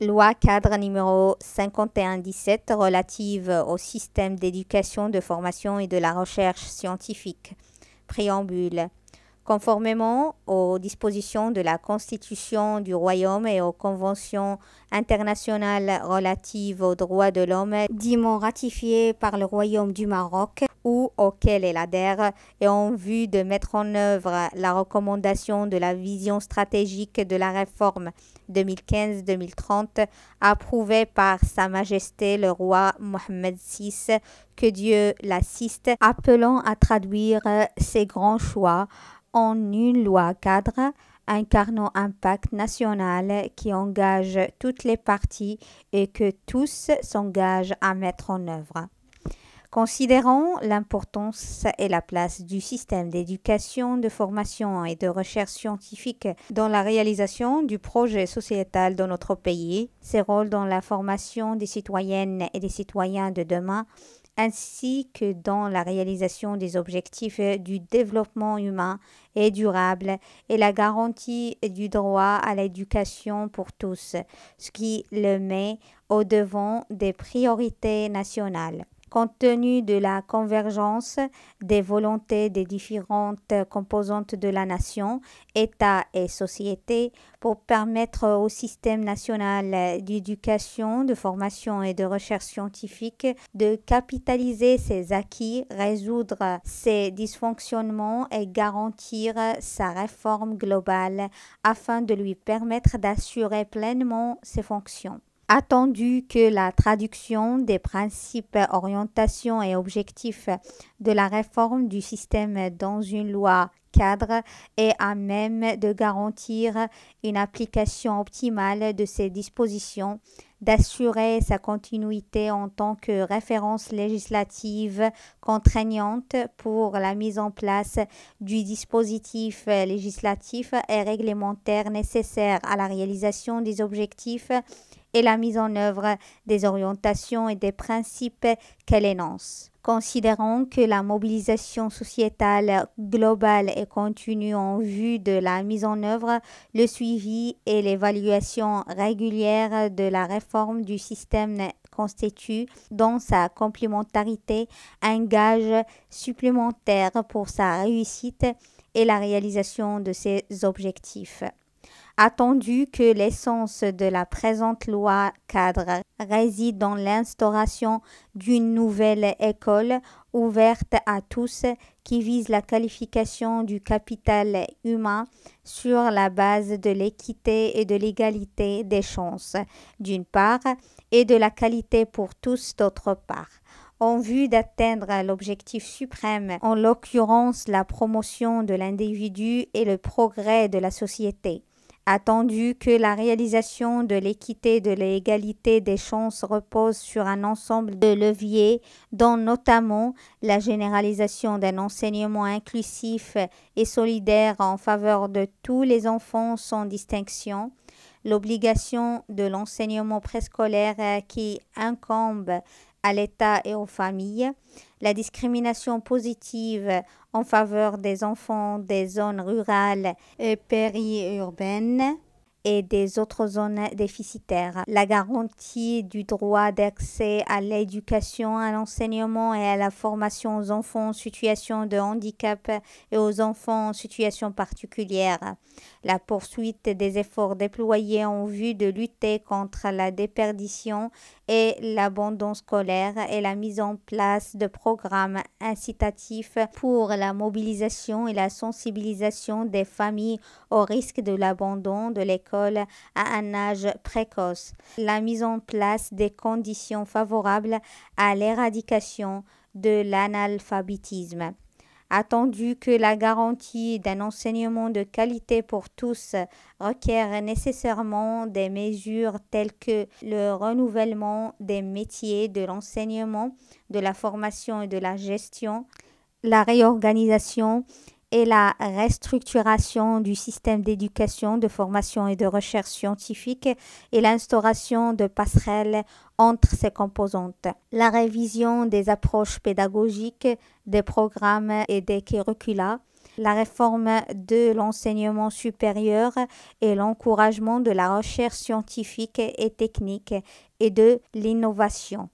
Loi cadre numéro 5117 relative au système d'éducation, de formation et de la recherche scientifique. Préambule. Conformément aux dispositions de la Constitution du Royaume et aux conventions internationales relatives aux droits de l'homme dûment ratifiées par le Royaume du Maroc ou auxquelles elle adhère, et en vue de mettre en œuvre la recommandation de la vision stratégique de la réforme 2015-2030 approuvée par Sa Majesté le roi Mohammed VI, que Dieu l'assiste, appelant à traduire ces grands choix en une loi cadre incarnant un pacte national qui engage toutes les parties et que tous s'engagent à mettre en œuvre. Considérant l'importance et la place du système d'éducation, de formation et de recherche scientifique dans la réalisation du projet sociétal de notre pays, ses rôles dans la formation des citoyennes et des citoyens de demain, ainsi que dans la réalisation des objectifs du développement humain et durable et la garantie du droit à l'éducation pour tous, ce qui le met au devant des priorités nationales. Compte tenu de la convergence des volontés des différentes composantes de la nation, État et société, pour permettre au système national d'éducation, de formation et de recherche scientifique de capitaliser ses acquis, résoudre ses dysfonctionnements et garantir sa réforme globale afin de lui permettre d'assurer pleinement ses fonctions. Attendu que la traduction des principes, orientations et objectifs de la réforme du système dans une loi cadre est à même de garantir une application optimale de ces dispositions, d'assurer sa continuité en tant que référence législative contraignante pour la mise en place du dispositif législatif et réglementaire nécessaire à la réalisation des objectifs et la mise en œuvre des orientations et des principes qu'elle énonce. Considérant que la mobilisation sociétale globale est continue en vue de la mise en œuvre, le suivi et l'évaluation régulière de la réforme du système constituent, dans sa complémentarité, un gage supplémentaire pour sa réussite et la réalisation de ses objectifs. Attendu que l'essence de la présente loi cadre réside dans l'instauration d'une nouvelle école ouverte à tous qui vise la qualification du capital humain sur la base de l'équité et de l'égalité des chances, d'une part, et de la qualité pour tous, d'autre part, en vue d'atteindre l'objectif suprême, en l'occurrence la promotion de l'individu et le progrès de la société. Attendu que la réalisation de l'équité et de l'égalité des chances repose sur un ensemble de leviers, dont notamment la généralisation d'un enseignement inclusif et solidaire en faveur de tous les enfants sans distinction, l'obligation de l'enseignement préscolaire qui incombe à l'État et aux familles, la discrimination positive en faveur des enfants des zones rurales et périurbaines et des autres zones déficitaires, la garantie du droit d'accès à l'éducation, à l'enseignement et à la formation aux enfants en situation de handicap et aux enfants en situation particulière, la poursuite des efforts déployés en vue de lutter contre la déperdition et l'abandon scolaire et la mise en place de programmes incitatifs pour la mobilisation et la sensibilisation des familles au risque de l'abandon de l'école à un âge précoce, la mise en place des conditions favorables à l'éradication de l'analphabétisme. Attendu que la garantie d'un enseignement de qualité pour tous requiert nécessairement des mesures telles que le renouvellement des métiers de l'enseignement, de la formation et de la gestion, la réorganisation et la restructuration du système d'éducation, de formation et de recherche scientifique et l'instauration de passerelles entre ses composantes. La révision des approches pédagogiques, des programmes et des curricula, la réforme de l'enseignement supérieur et l'encouragement de la recherche scientifique et technique et de l'innovation.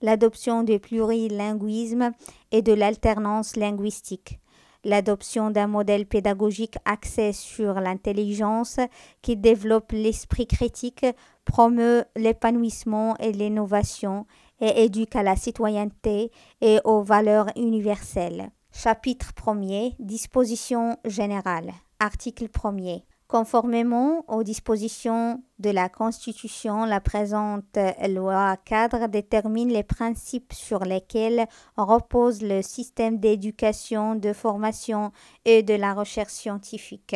L'adoption du plurilinguisme et de l'alternance linguistique. L'adoption d'un modèle pédagogique axé sur l'intelligence qui développe l'esprit critique, promeut l'épanouissement et l'innovation et éduque à la citoyenneté et aux valeurs universelles. Chapitre 1er. Dispositions générales. Article 1er. Conformément aux dispositions de la Constitution, la présente loi cadre détermine les principes sur lesquels repose le système d'éducation, de formation et de la recherche scientifique,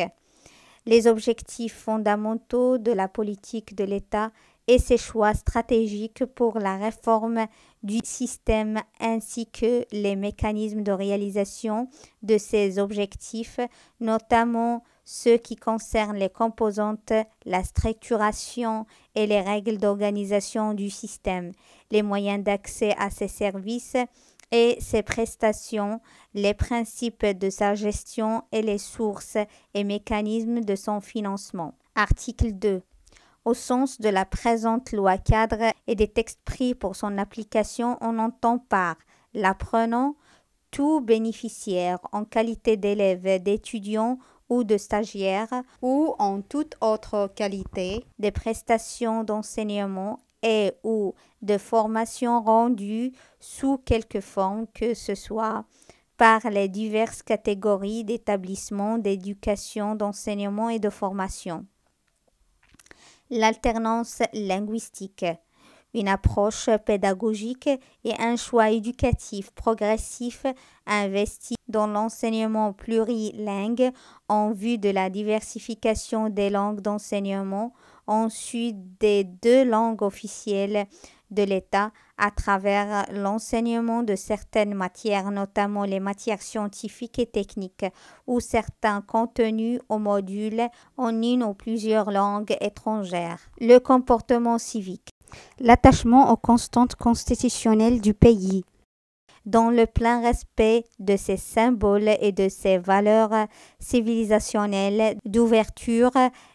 les objectifs fondamentaux de la politique de l'État et ses choix stratégiques pour la réforme du système ainsi que les mécanismes de réalisation de ces objectifs, notamment ceux qui concernent les composantes, la structuration et les règles d'organisation du système, les moyens d'accès à ces services et ses prestations, les principes de sa gestion et les sources et mécanismes de son financement. Article 2. Au sens de la présente loi cadre et des textes pris pour son application, on entend par l'apprenant tout bénéficiaire en qualité d'élève, d'étudiant ou de stagiaire ou en toute autre qualité des prestations d'enseignement et ou de formation rendues sous quelque forme que ce soit par les diverses catégories d'établissements d'éducation, d'enseignement et de formation. L'alternance linguistique, une approche pédagogique et un choix éducatif progressif investi dans l'enseignement plurilingue en vue de la diversification des langues d'enseignement en sus des 2 langues officielles de l'État à travers l'enseignement de certaines matières, notamment les matières scientifiques et techniques, ou certains contenus au module en une ou plusieurs langues étrangères. Le comportement civique. L'attachement aux constantes constitutionnelles du pays, dans le plein respect de ses symboles et de ses valeurs civilisationnelles d'ouverture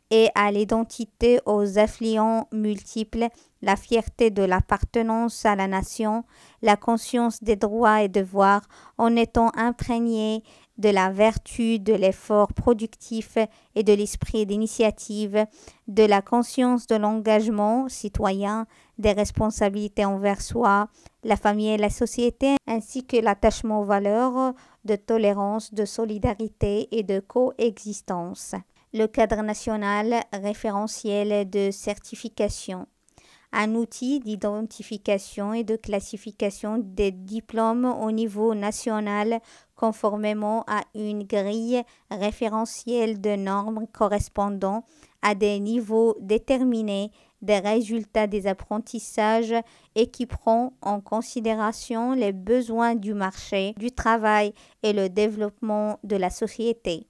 et à l'identité aux affluents multiples, la fierté de l'appartenance à la nation, la conscience des droits et devoirs, en étant imprégné de la vertu de l'effort productif et de l'esprit d'initiative, de la conscience de l'engagement citoyen, des responsabilités envers soi, la famille et la société, ainsi que l'attachement aux valeurs de tolérance, de solidarité et de coexistence. Le cadre national référentiel de certification, un outil d'identification et de classification des diplômes au niveau national conformément à une grille référentielle de normes correspondant à des niveaux déterminés des résultats des apprentissages et qui prend en considération les besoins du marché, du travail et le développement de la société.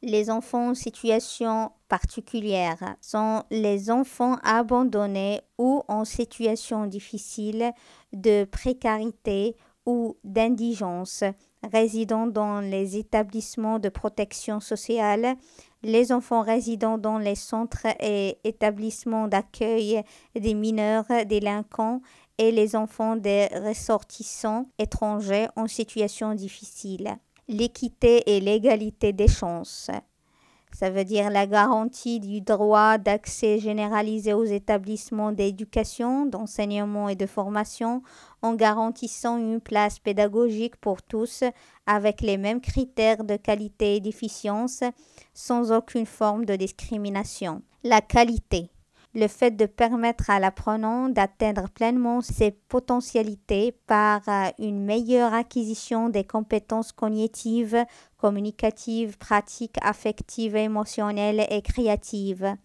Les enfants en situation particulière sont les enfants abandonnés ou en situation difficile de précarité ou d'indigence, résidant dans les établissements de protection sociale, les enfants résidant dans les centres et établissements d'accueil des mineurs délinquants et les enfants des ressortissants étrangers en situation difficile. L'équité et l'égalité des chances. Ça veut dire la garantie du droit d'accès généralisé aux établissements d'éducation, d'enseignement et de formation en garantissant une place pédagogique pour tous avec les mêmes critères de qualité et d'efficience sans aucune forme de discrimination. La qualité. Le fait de permettre à l'apprenant d'atteindre pleinement ses potentialités par une meilleure acquisition des compétences cognitives, communicatives, pratiques, affectives, émotionnelles et créatives.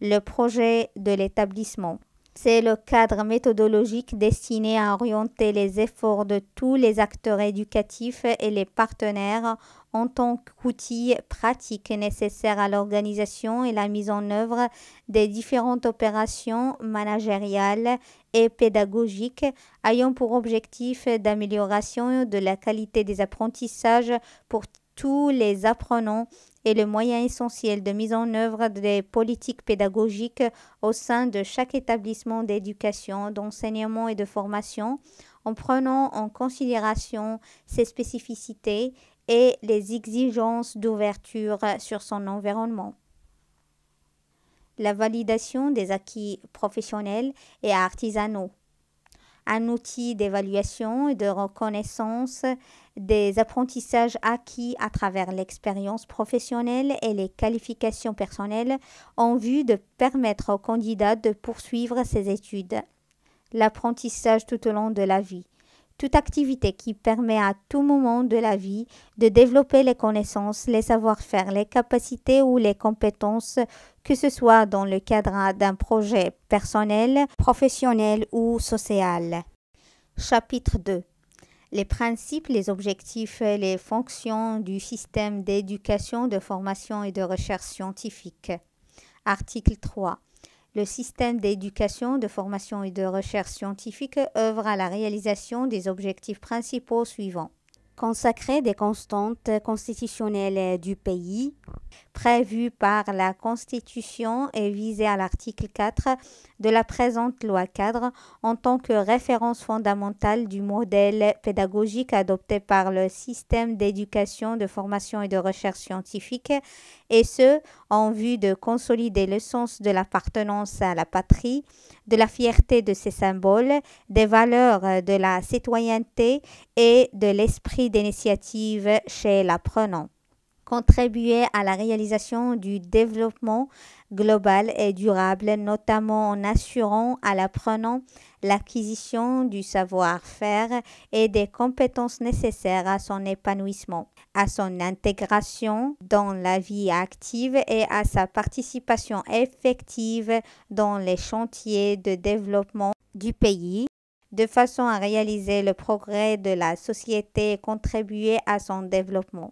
Le projet de l'établissement. C'est le cadre méthodologique destiné à orienter les efforts de tous les acteurs éducatifs et les partenaires en tant qu'outil pratique nécessaire à l'organisation et la mise en œuvre des différentes opérations managériales et pédagogiques ayant pour objectif d'amélioration de la qualité des apprentissages pour tous les apprenants et le moyen essentiel de mise en œuvre des politiques pédagogiques au sein de chaque établissement d'éducation, d'enseignement et de formation, en prenant en considération ses spécificités et les exigences d'ouverture sur son environnement. La validation des acquis professionnels et artisanaux. Un outil d'évaluation et de reconnaissance des apprentissages acquis à travers l'expérience professionnelle et les qualifications personnelles en vue de permettre aux candidats de poursuivre ses études. L'apprentissage tout au long de la vie. Toute activité qui permet à tout moment de la vie de développer les connaissances, les savoir-faire, les capacités ou les compétences, que ce soit dans le cadre d'un projet personnel, professionnel ou social. Chapitre 2. Les principes, les objectifs et les fonctions du système d'éducation, de formation et de recherche scientifique. Article 3. Le système d'éducation, de formation et de recherche scientifique œuvre à la réalisation des objectifs principaux suivants. Consacrer des constantes constitutionnelles du pays, prévues par la Constitution et visées à l'article 4 de la présente loi cadre en tant que référence fondamentale du modèle pédagogique adopté par le système d'éducation, de formation et de recherche scientifique, et ce, en vue de consolider le sens de l'appartenance à la patrie, de la fierté de ses symboles, des valeurs de la citoyenneté et de l'esprit d'initiative chez l'apprenant. Contribuer à la réalisation du développement global et durable, notamment en assurant à l'apprenant l'acquisition du savoir-faire et des compétences nécessaires à son épanouissement, à son intégration dans la vie active et à sa participation effective dans les chantiers de développement du pays, de façon à réaliser le progrès de la société et contribuer à son développement.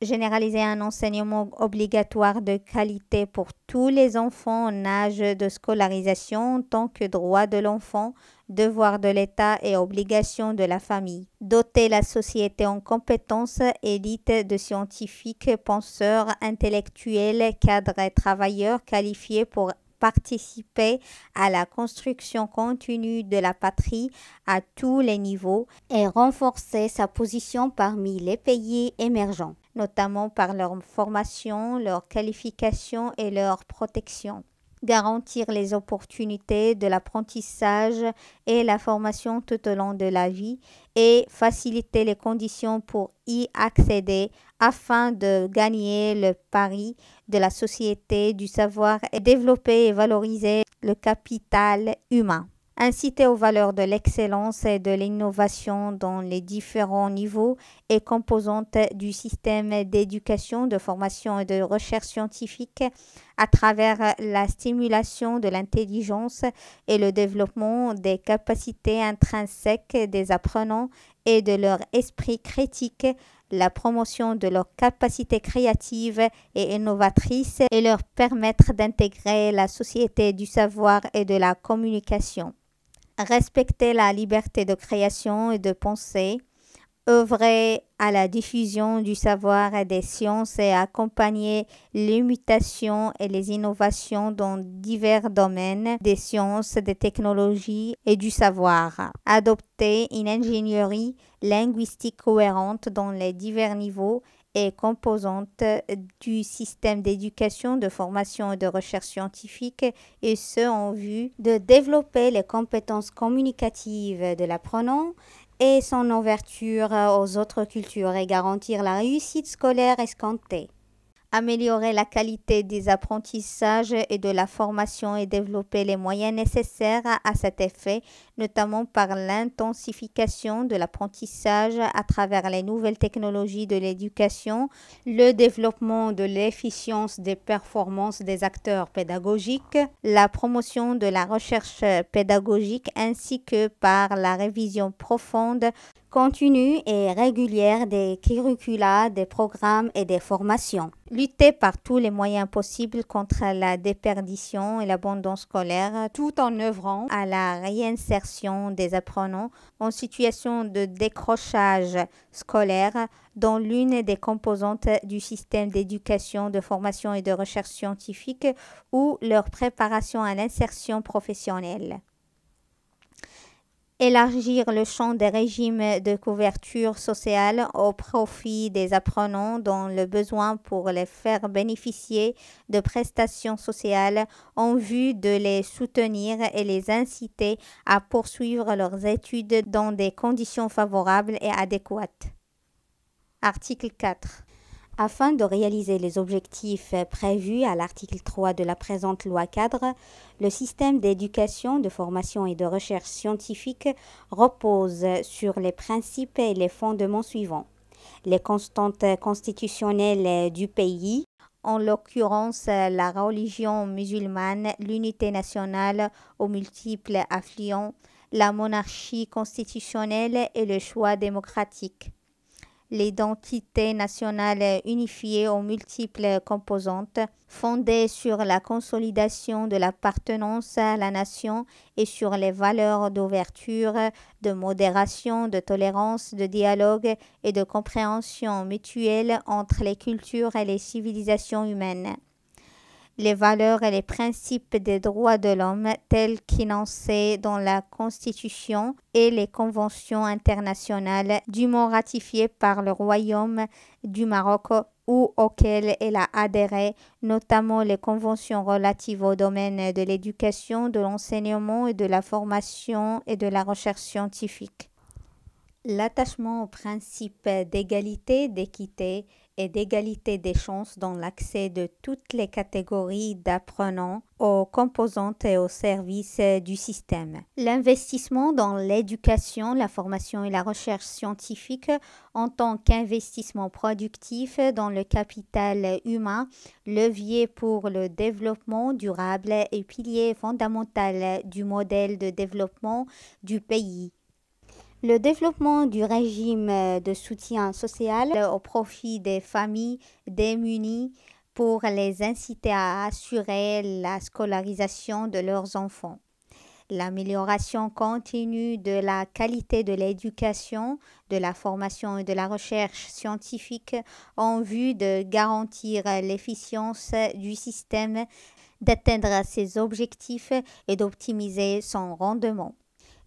Généraliser un enseignement obligatoire de qualité pour tous les enfants en âge de scolarisation en tant que droit de l'enfant, devoir de l'État et obligation de la famille. Doter la société en compétences élite de scientifiques, penseurs, intellectuels, cadres et travailleurs qualifiés pour participer à la construction continue de la patrie à tous les niveaux et renforcer sa position parmi les pays émergents, notamment par leur formation, leur qualification et leur protection. Garantir les opportunités de l'apprentissage et la formation tout au long de la vie et faciliter les conditions pour y accéder afin de gagner le pari de la société du savoir et développer et valoriser le capital humain. Inciter aux valeurs de l'excellence et de l'innovation dans les différents niveaux et composantes du système d'éducation, de formation et de recherche scientifique à travers la stimulation de l'intelligence et le développement des capacités intrinsèques des apprenants et de leur esprit critique, la promotion de leurs capacités créatives et innovatrices et leur permettre d'intégrer la société du savoir et de la communication. Respecter la liberté de création et de pensée, œuvrer à la diffusion du savoir et des sciences et accompagner les mutations et les innovations dans divers domaines des sciences, des technologies et du savoir. Adopter une ingénierie linguistique cohérente dans les divers niveaux et composantes du système d'éducation, de formation et de recherche scientifique, et ce en vue de développer les compétences communicatives de l'apprenant et son ouverture aux autres cultures et garantir la réussite scolaire escomptée. Améliorer la qualité des apprentissages et de la formation et développer les moyens nécessaires à cet effet, notamment par l'intensification de l'apprentissage à travers les nouvelles technologies de l'éducation, le développement de l'efficience des performances des acteurs pédagogiques, la promotion de la recherche pédagogique ainsi que par la révision profonde, continue et régulière des curricula, des programmes et des formations. Lutter par tous les moyens possibles contre la déperdition et l'abandon scolaire, tout en œuvrant à la réinsertion des apprenants en situation de décrochage scolaire dans l'une des composantes du système d'éducation, de formation et de recherche scientifique ou leur préparation à l'insertion professionnelle. Élargir le champ des régimes de couverture sociale au profit des apprenants dont le besoin pour les faire bénéficier de prestations sociales en vue de les soutenir et les inciter à poursuivre leurs études dans des conditions favorables et adéquates. Article 4. Afin de réaliser les objectifs prévus à l'article 3 de la présente loi-cadre, le système d'éducation, de formation et de recherche scientifique repose sur les principes et les fondements suivants. Les constantes constitutionnelles du pays, en l'occurrence la religion musulmane, l'unité nationale aux multiples affluents, la monarchie constitutionnelle et le choix démocratique. L'identité nationale unifiée aux multiples composantes, fondée sur la consolidation de l'appartenance à la nation et sur les valeurs d'ouverture, de modération, de tolérance, de dialogue et de compréhension mutuelle entre les cultures et les civilisations humaines. Les valeurs et les principes des droits de l'homme tels qu'énoncés dans la Constitution et les conventions internationales dûment ratifiées par le Royaume du Maroc ou auxquelles elle a adhéré, notamment les conventions relatives au domaine de l'éducation, de l'enseignement et de la formation et de la recherche scientifique. L'attachement au principe d'égalité, d'équité et d'égalité des chances dans l'accès de toutes les catégories d'apprenants aux composantes et aux services du système. L'investissement dans l'éducation, la formation et la recherche scientifique en tant qu'investissement productif dans le capital humain, levier pour le développement durable et pilier fondamental du modèle de développement du pays. Le développement du régime de soutien social au profit des familles démunies pour les inciter à assurer la scolarisation de leurs enfants. L'amélioration continue de la qualité de l'éducation, de la formation et de la recherche scientifique en vue de garantir l'efficience du système, d'atteindre ses objectifs et d'optimiser son rendement.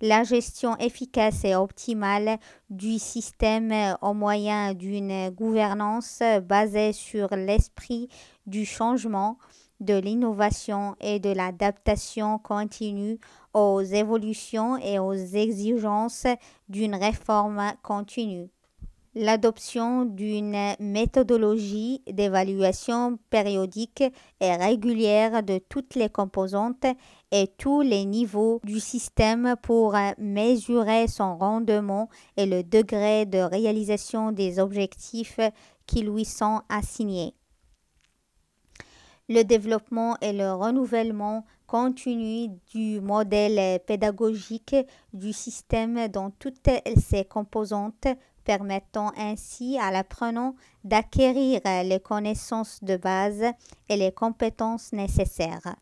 La gestion efficace et optimale du système au moyen d'une gouvernance basée sur l'esprit du changement, de l'innovation et de l'adaptation continue aux évolutions et aux exigences d'une réforme continue. L'adoption d'une méthodologie d'évaluation périodique et régulière de toutes les composantes et tous les niveaux du système pour mesurer son rendement et le degré de réalisation des objectifs qui lui sont assignés. Le développement et le renouvellement continu du modèle pédagogique du système dans toutes ses composantes, permettant ainsi à l'apprenant d'acquérir les connaissances de base et les compétences nécessaires.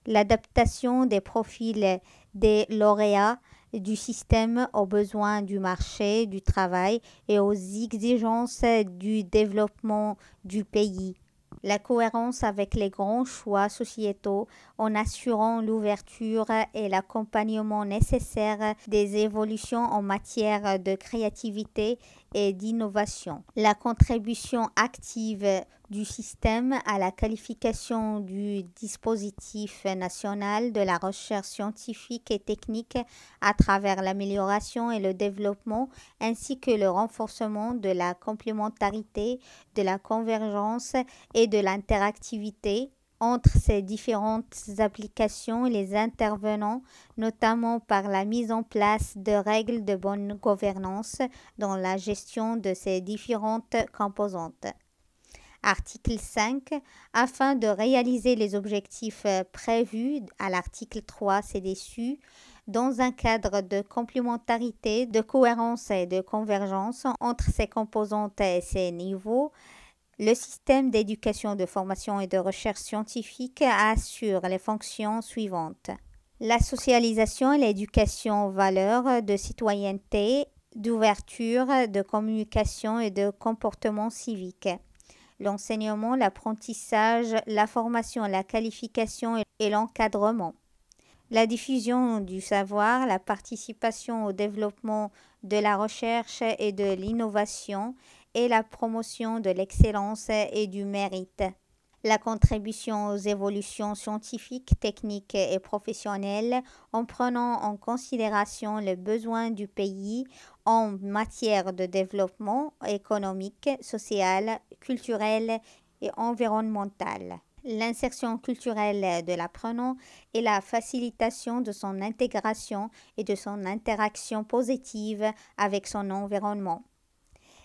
L'adaptation des profils des lauréats du système aux besoins du marché du travail et aux exigences du développement du pays. La cohérence avec les grands choix sociétaux en assurant l'ouverture et l'accompagnement nécessaire des évolutions en matière de créativité et d'innovation. La contribution active du système à la qualification du dispositif national de la recherche scientifique et technique à travers l'amélioration et le développement ainsi que le renforcement de la complémentarité, de la convergence et de l'interactivité entre ces différentes applications et les intervenants, notamment par la mise en place de règles de bonne gouvernance dans la gestion de ces différentes composantes. Article 5. Afin de réaliser les objectifs prévus à l'article 3 ci-dessus, dans un cadre de complémentarité, de cohérence et de convergence entre ces composantes et ces niveaux, le système d'éducation, de formation et de recherche scientifique assure les fonctions suivantes. La socialisation et l'éducation aux valeurs de citoyenneté, d'ouverture, de communication et de comportement civique. L'enseignement, l'apprentissage, la formation, la qualification et l'encadrement. La diffusion du savoir, la participation au développement de la recherche et de l'innovation et la promotion de l'excellence et du mérite. La contribution aux évolutions scientifiques, techniques et professionnelles en prenant en considération les besoins du pays en matière de développement économique, social, culturel et environnemental. L'insertion culturelle de l'apprenant et la facilitation de son intégration et de son interaction positive avec son environnement.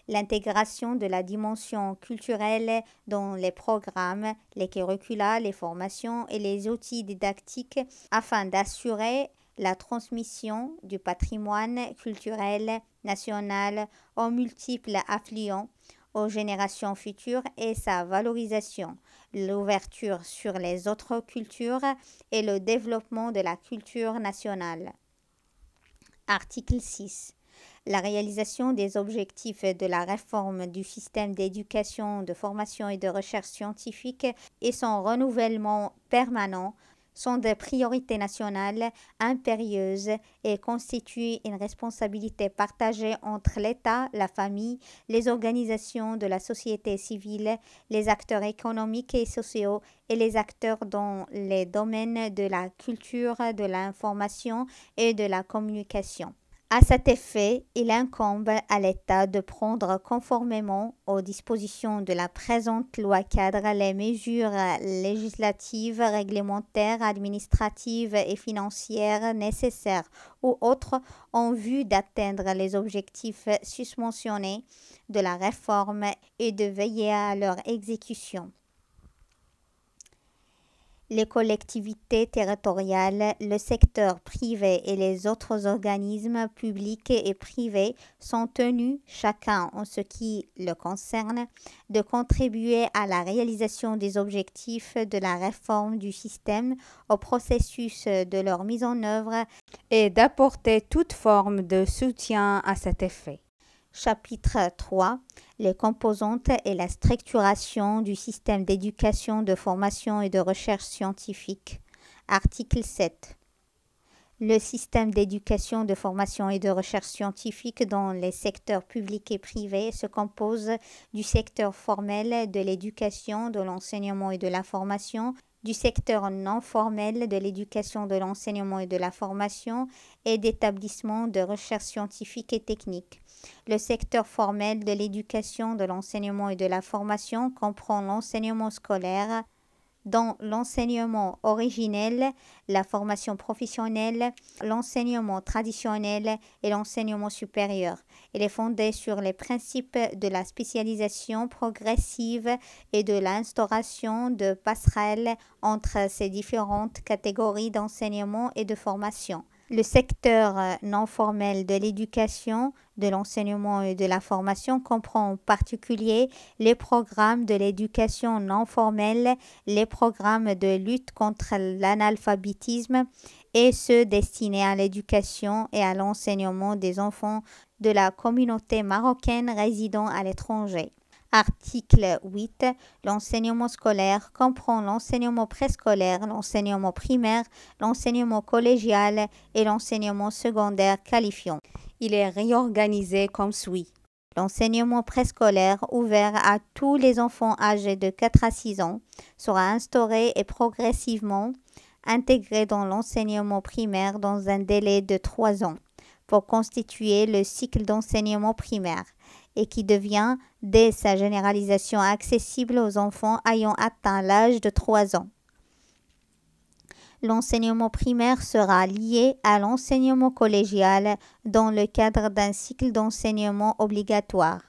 L'intégration de la dimension culturelle dans les programmes, les curricula, les formations et les outils didactiques afin d'assurer la transmission du patrimoine culturel national aux multiples affluents aux générations futures et sa valorisation, l'ouverture sur les autres cultures et le développement de la culture nationale. Article 6. La réalisation des objectifs de la réforme du système d'éducation, de formation et de recherche scientifique et son renouvellement permanent sont des priorités nationales impérieuses et constituent une responsabilité partagée entre l'État, la famille, les organisations de la société civile, les acteurs économiques et sociaux et les acteurs dans les domaines de la culture, de l'information et de la communication. À cet effet, il incombe à l'État de prendre conformément aux dispositions de la présente loi-cadre les mesures législatives, réglementaires, administratives et financières nécessaires ou autres en vue d'atteindre les objectifs susmentionnés de la réforme et de veiller à leur exécution. Les collectivités territoriales, le secteur privé et les autres organismes publics et privés sont tenus, chacun en ce qui le concerne, de contribuer à la réalisation des objectifs de la réforme du système au processus de leur mise en œuvre et d'apporter toute forme de soutien à cet effet. Chapitre 3. Les composantes et la structuration du système d'éducation, de formation et de recherche scientifique. Article 7. Le système d'éducation, de formation et de recherche scientifique dans les secteurs publics et privés se compose du secteur formel de l'éducation, de l'enseignement et de la formation, du secteur non formel de l'éducation, de l'enseignement et de la formation et d'établissements de recherche scientifique et technique. Le secteur formel de l'éducation, de l'enseignement et de la formation comprend l'enseignement scolaire, dont l'enseignement originel, la formation professionnelle, l'enseignement traditionnel et l'enseignement supérieur. Il est fondé sur les principes de la spécialisation progressive et de l'instauration de passerelles entre ces différentes catégories d'enseignement et de formation. Le secteur non formel de l'éducation, de l'enseignement et de la formation comprend en particulier les programmes de l'éducation non formelle, les programmes de lutte contre l'analphabétisme et ceux destinés à l'éducation et à l'enseignement des enfants de la communauté marocaine résidant à l'étranger. Article 8. L'enseignement scolaire comprend l'enseignement préscolaire, l'enseignement primaire, l'enseignement collégial et l'enseignement secondaire qualifiant. Il est réorganisé comme suit. L'enseignement préscolaire ouvert à tous les enfants âgés de 4 à 6 ans sera instauré et progressivement intégré dans l'enseignement primaire dans un délai de 3 ans pour constituer le cycle d'enseignement primaire et qui devient, dès sa généralisation, accessible aux enfants ayant atteint l'âge de 3 ans. L'enseignement primaire sera lié à l'enseignement collégial dans le cadre d'un cycle d'enseignement obligatoire.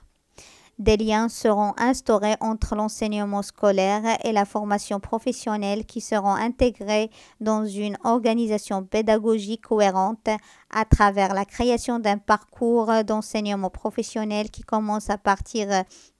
Des liens seront instaurés entre l'enseignement scolaire et la formation professionnelle qui seront intégrés dans une organisation pédagogique cohérente à travers la création d'un parcours d'enseignement professionnel qui commence à partir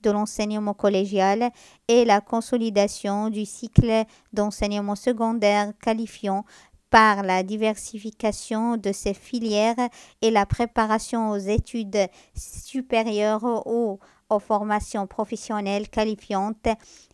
de l'enseignement collégial et la consolidation du cycle d'enseignement secondaire qualifiant par la diversification de ces filières et la préparation aux études supérieures ou aux formations professionnelles qualifiantes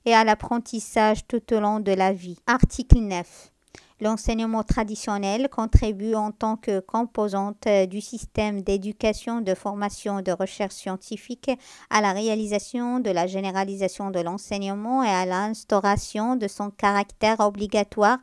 et à l'apprentissage tout au long de la vie. Article 9. L'enseignement traditionnel contribue en tant que composante du système d'éducation, de formation et de recherche scientifique à la réalisation de la généralisation de l'enseignement et à l'instauration de son caractère obligatoire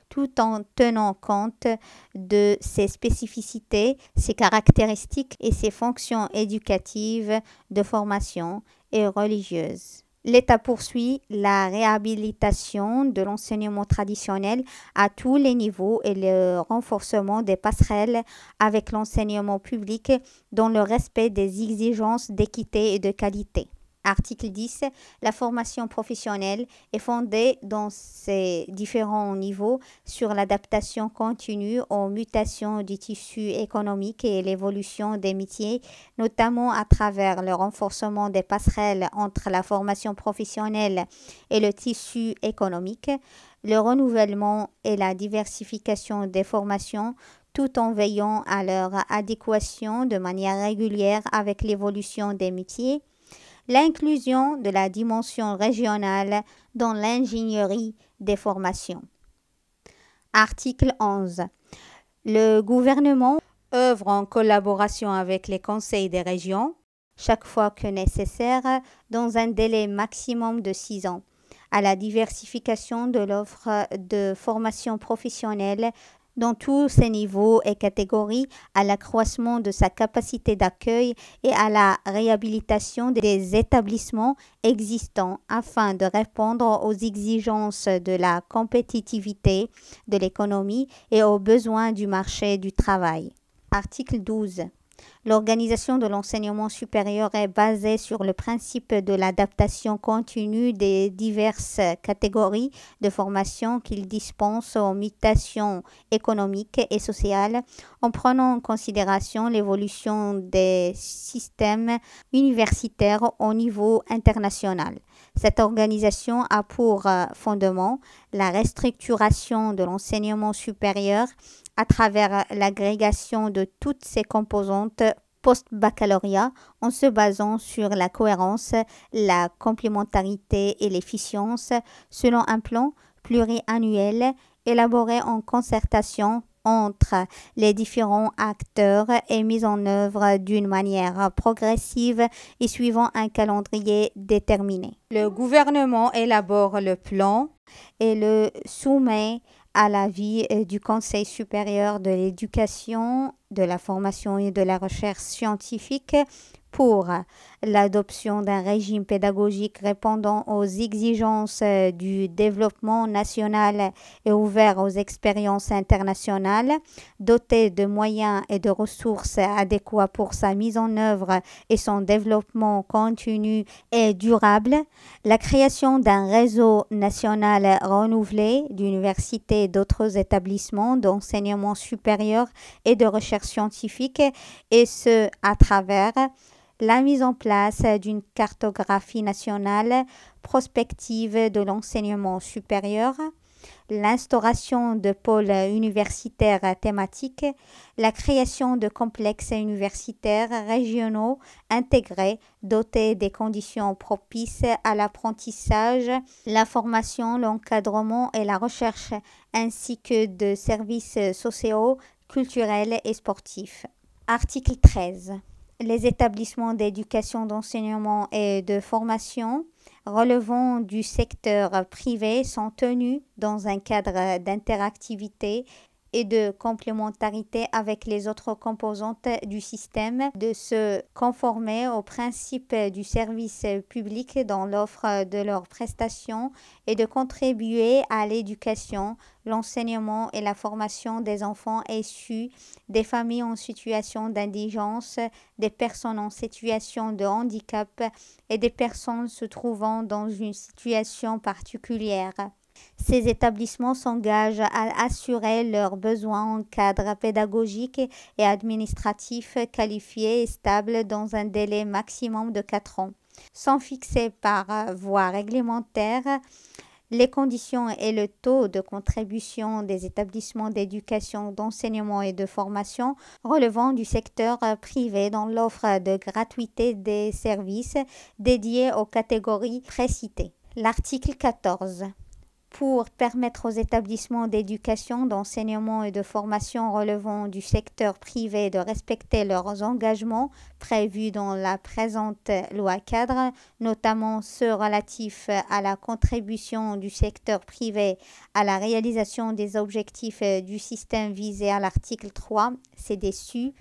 tout en tenant compte de ses spécificités, ses caractéristiques et ses fonctions éducatives, de formation et religieuses. L'État poursuit la réhabilitation de l'enseignement traditionnel à tous les niveaux et le renforcement des passerelles avec l'enseignement public dans le respect des exigences d'équité et de qualité. Article 10. La formation professionnelle est fondée dans ses différents niveaux sur l'adaptation continue aux mutations du tissu économique et l'évolution des métiers, notamment à travers le renforcement des passerelles entre la formation professionnelle et le tissu économique, le renouvellement et la diversification des formations, tout en veillant à leur adéquation de manière régulière avec l'évolution des métiers. L'inclusion de la dimension régionale dans l'ingénierie des formations. Article 11. Le gouvernement œuvre en collaboration avec les conseils des régions, chaque fois que nécessaire, dans un délai maximum de 6 ans, à la diversification de l'offre de formation professionnelle dans tous ses niveaux et catégories, à l'accroissement de sa capacité d'accueil et à la réhabilitation des établissements existants afin de répondre aux exigences de la compétitivité de l'économie et aux besoins du marché du travail. Article 12. L'organisation de l'enseignement supérieur est basée sur le principe de l'adaptation continue des diverses catégories de formation qu'il dispense aux mutations économiques et sociales en prenant en considération l'évolution des systèmes universitaires au niveau international. Cette organisation a pour fondement la restructuration de l'enseignement supérieur à travers l'agrégation de toutes ses composantes post-baccalauréat en se basant sur la cohérence, la complémentarité et l'efficience selon un plan pluriannuel élaboré en concertation entre les différents acteurs et mis en œuvre d'une manière progressive et suivant un calendrier déterminé. Le gouvernement élabore le plan et le soumet à l'avis du Conseil supérieur de l'éducation, de la formation et de la recherche scientifique pour l'adoption d'un régime pédagogique répondant aux exigences du développement national et ouvert aux expériences internationales, doté de moyens et de ressources adéquats pour sa mise en œuvre et son développement continu et durable, la création d'un réseau national renouvelé d'universités et d'autres établissements d'enseignement supérieur et de recherche scientifique, et ce à travers la mise en place d'une cartographie nationale prospective de l'enseignement supérieur, l'instauration de pôles universitaires thématiques, la création de complexes universitaires régionaux intégrés dotés des conditions propices à l'apprentissage, la formation, l'encadrement et la recherche, ainsi que de services sociaux, culturels et sportifs. Article 13. Les établissements d'éducation, d'enseignement et de formation relevant du secteur privé sont tenus, dans un cadre d'interactivité et de complémentarité avec les autres composantes du système, de se conformer aux principes du service public dans l'offre de leurs prestations et de contribuer à l'éducation, l'enseignement et la formation des enfants issus des familles en situation d'indigence, des personnes en situation de handicap et des personnes se trouvant dans une situation particulière. Ces établissements s'engagent à assurer leurs besoins en cadre pédagogique et administratif qualifié et stable dans un délai maximum de 4 ans. Sont fixés par voie réglementaire les conditions et le taux de contribution des établissements d'éducation, d'enseignement et de formation relevant du secteur privé dans l'offre de gratuité des services dédiés aux catégories précitées. L'article 14. Pour permettre aux établissements d'éducation, d'enseignement et de formation relevant du secteur privé de respecter leurs engagements prévus dans la présente loi cadre, notamment ceux relatifs à la contribution du secteur privé à la réalisation des objectifs du système visé à l'article 3, CDSU,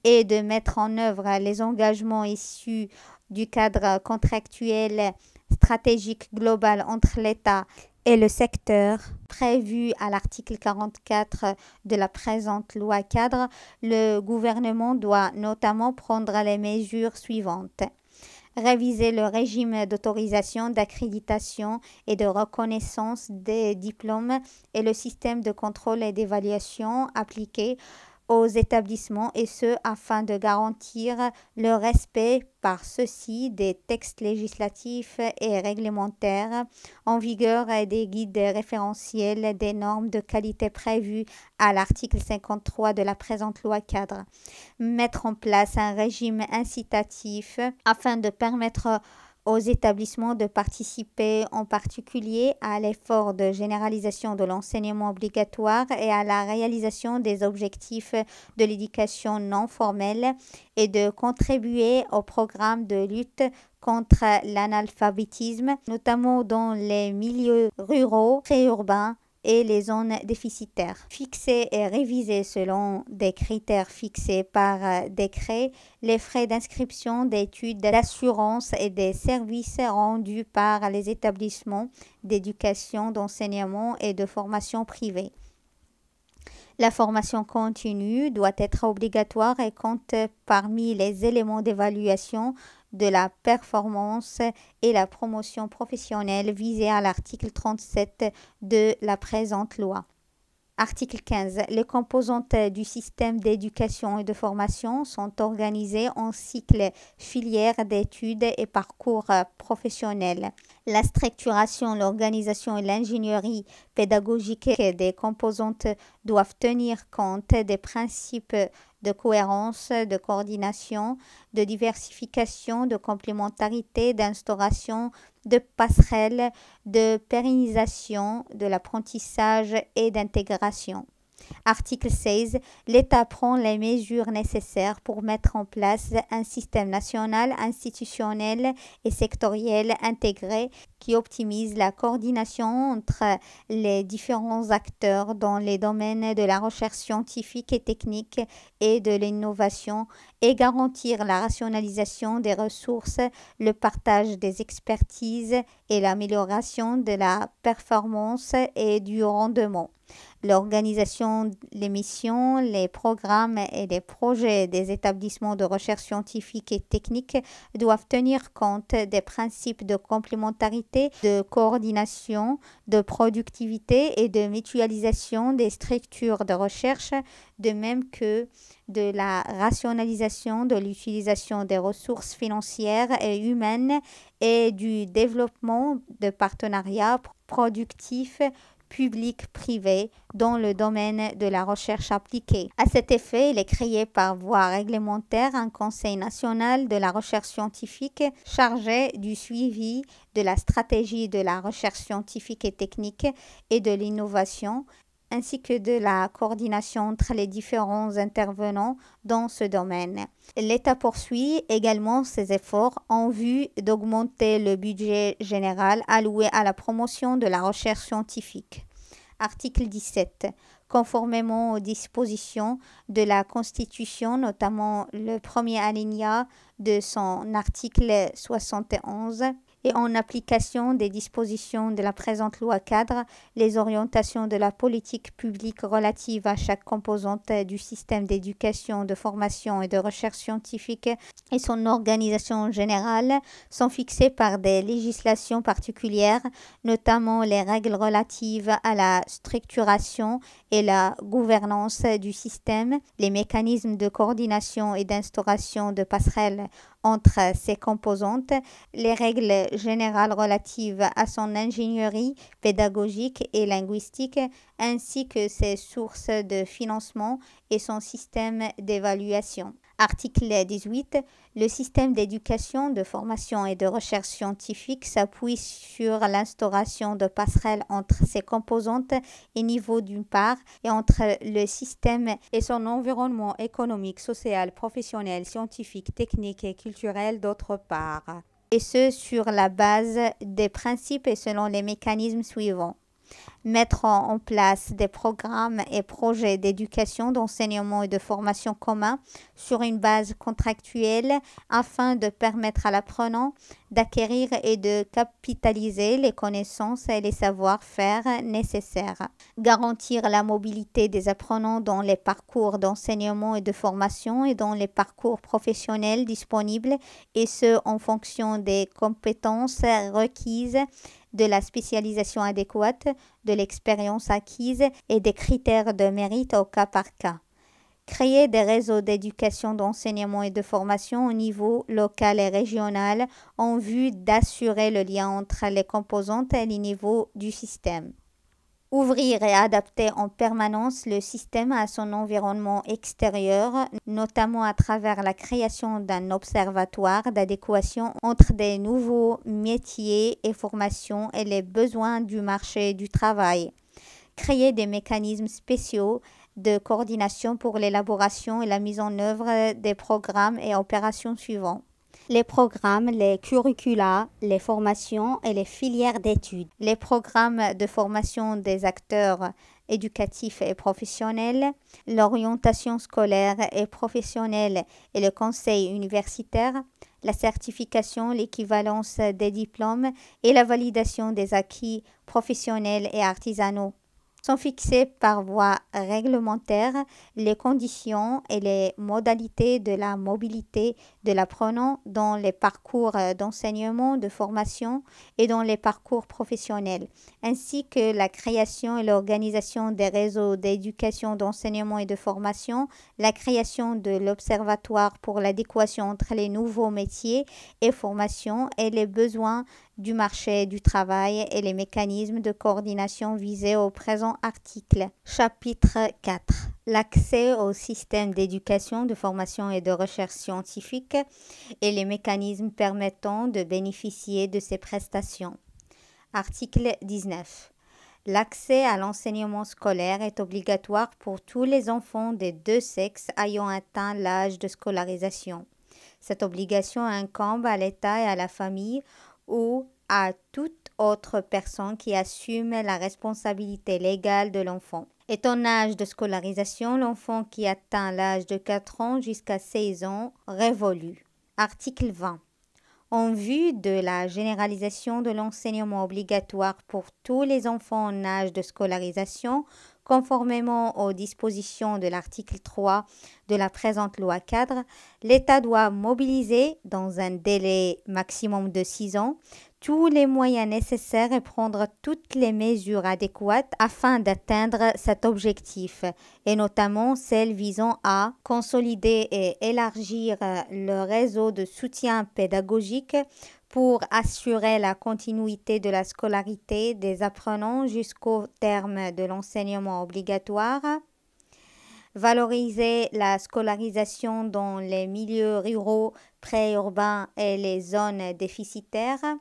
et de mettre en œuvre les engagements issus du cadre contractuel stratégique global entre l'État et le secteur prévu à l'article 44 de la présente loi cadre, le gouvernement doit notamment prendre les mesures suivantes. Réviser le régime d'autorisation, d'accréditation et de reconnaissance des diplômes et le système de contrôle et d'évaluation appliqué aux établissements et ce afin de garantir le respect par ceux-ci des textes législatifs et réglementaires en vigueur et des guides référentiels des normes de qualité prévues à l'article 53 de la présente loi cadre. Mettre en place un régime incitatif afin de permettre aux établissements de participer en particulier à l'effort de généralisation de l'enseignement obligatoire et à la réalisation des objectifs de l'éducation non formelle et de contribuer au programme de lutte contre l'analphabétisme, notamment dans les milieux ruraux, préurbains et les zones déficitaires. Fixer et réviser selon des critères fixés par décret les frais d'inscription, d'études, d'assurance et des services rendus par les établissements d'éducation, d'enseignement et de formation privée. La formation continue doit être obligatoire et compte parmi les éléments d'évaluation de la performance et la promotion professionnelle visés à l'article 37 de la présente loi. Article 15. Les composantes du système d'éducation et de formation sont organisées en cycles, filières d'études et parcours professionnels. La structuration, l'organisation et l'ingénierie pédagogique des composantes doivent tenir compte des principes de cohérence, de coordination, de diversification, de complémentarité, d'instauration, de passerelle, de pérennisation, de l'apprentissage et d'intégration. Article 16. L'État prend les mesures nécessaires pour mettre en place un système national, institutionnel et sectoriel intégré qui optimise la coordination entre les différents acteurs dans les domaines de la recherche scientifique et technique et de l'innovation et garantir la rationalisation des ressources, le partage des expertises et l'amélioration de la performance et du rendement. L'organisation, les missions, les programmes et les projets des établissements de recherche scientifique et technique doivent tenir compte des principes de complémentarité, de coordination, de productivité et de mutualisation des structures de recherche, de même que de la rationalisation de l'utilisation des ressources financières et humaines et du développement de partenariats productifs public-privé dans le domaine de la recherche appliquée. À cet effet, il est créé par voie réglementaire un Conseil national de la recherche scientifique chargé du suivi de la stratégie de la recherche scientifique et technique et de l'innovation, ainsi que de la coordination entre les différents intervenants dans ce domaine. L'État poursuit également ses efforts en vue d'augmenter le budget général alloué à la promotion de la recherche scientifique. Article 17. conformément aux dispositions de la Constitution, notamment le premier alinéa de son article 71, et en application des dispositions de la présente loi cadre, les orientations de la politique publique relatives à chaque composante du système d'éducation, de formation et de recherche scientifique et son organisation générale sont fixées par des législations particulières, notamment les règles relatives à la structuration et la gouvernance du système, les mécanismes de coordination et d'instauration de passerelles entre ses composantes, les règles générales relatives à son ingénierie pédagogique et linguistique, ainsi que ses sources de financement et son système d'évaluation. Article 18. Le système d'éducation, de formation et de recherche scientifique s'appuie sur l'instauration de passerelles entre ses composantes et niveaux d'une part et entre le système et son environnement économique, social, professionnel, scientifique, technique et culturel d'autre part. Et ce sur la base des principes et selon les mécanismes suivants. Mettre en place des programmes et projets d'éducation, d'enseignement et de formation communs sur une base contractuelle afin de permettre à l'apprenant d'acquérir et de capitaliser les connaissances et les savoir-faire nécessaires. Garantir la mobilité des apprenants dans les parcours d'enseignement et de formation et dans les parcours professionnels disponibles, et ce en fonction des compétences requises, de la spécialisation adéquate, de l'expérience acquise et des critères de mérite au cas par cas. Créer des réseaux d'éducation, d'enseignement et de formation au niveau local et régional en vue d'assurer le lien entre les composantes et les niveaux du système. Ouvrir et adapter en permanence le système à son environnement extérieur, notamment à travers la création d'un observatoire d'adéquation entre des nouveaux métiers et formations et les besoins du marché du travail. Créer des mécanismes spéciaux de coordination pour l'élaboration et la mise en œuvre des programmes et opérations suivants. Les programmes, les curricula, les formations et les filières d'études. Les programmes de formation des acteurs éducatifs et professionnels, l'orientation scolaire et professionnelle et le conseil universitaire, la certification, l'équivalence des diplômes et la validation des acquis professionnels et artisanaux. Sont fixées par voie réglementaire les conditions et les modalités de la mobilité de l'apprenant dans les parcours d'enseignement, de formation et dans les parcours professionnels, ainsi que la création et l'organisation des réseaux d'éducation, d'enseignement et de formation, la création de l'Observatoire pour l'adéquation entre les nouveaux métiers et formations et les besoins du marché du travail et les mécanismes de coordination visés au présent article. Chapitre 4. L'accès au système d'éducation, de formation et de recherche scientifique et les mécanismes permettant de bénéficier de ces prestations. Article 19. L'accès à l'enseignement scolaire est obligatoire pour tous les enfants des deux sexes ayant atteint l'âge de scolarisation. Cette obligation incombe à l'État et à la famille ou à toute autre personne qui assume la responsabilité légale de l'enfant. Est en âge de scolarisation l'enfant qui atteint l'âge de 4 ans jusqu'à 16 ans révolu. Article 20. En vue de la généralisation de l'enseignement obligatoire pour tous les enfants en âge de scolarisation, conformément aux dispositions de l'article 3 de la présente loi cadre, l'État doit mobiliser, dans un délai maximum de 6 ans, tous les moyens nécessaires et prendre toutes les mesures adéquates afin d'atteindre cet objectif, et notamment celles visant à consolider et élargir le réseau de soutien pédagogique pour assurer la continuité de la scolarité des apprenants jusqu'au terme de l'enseignement obligatoire, valoriser la scolarisation dans les milieux ruraux, préurbains et les zones déficitaires,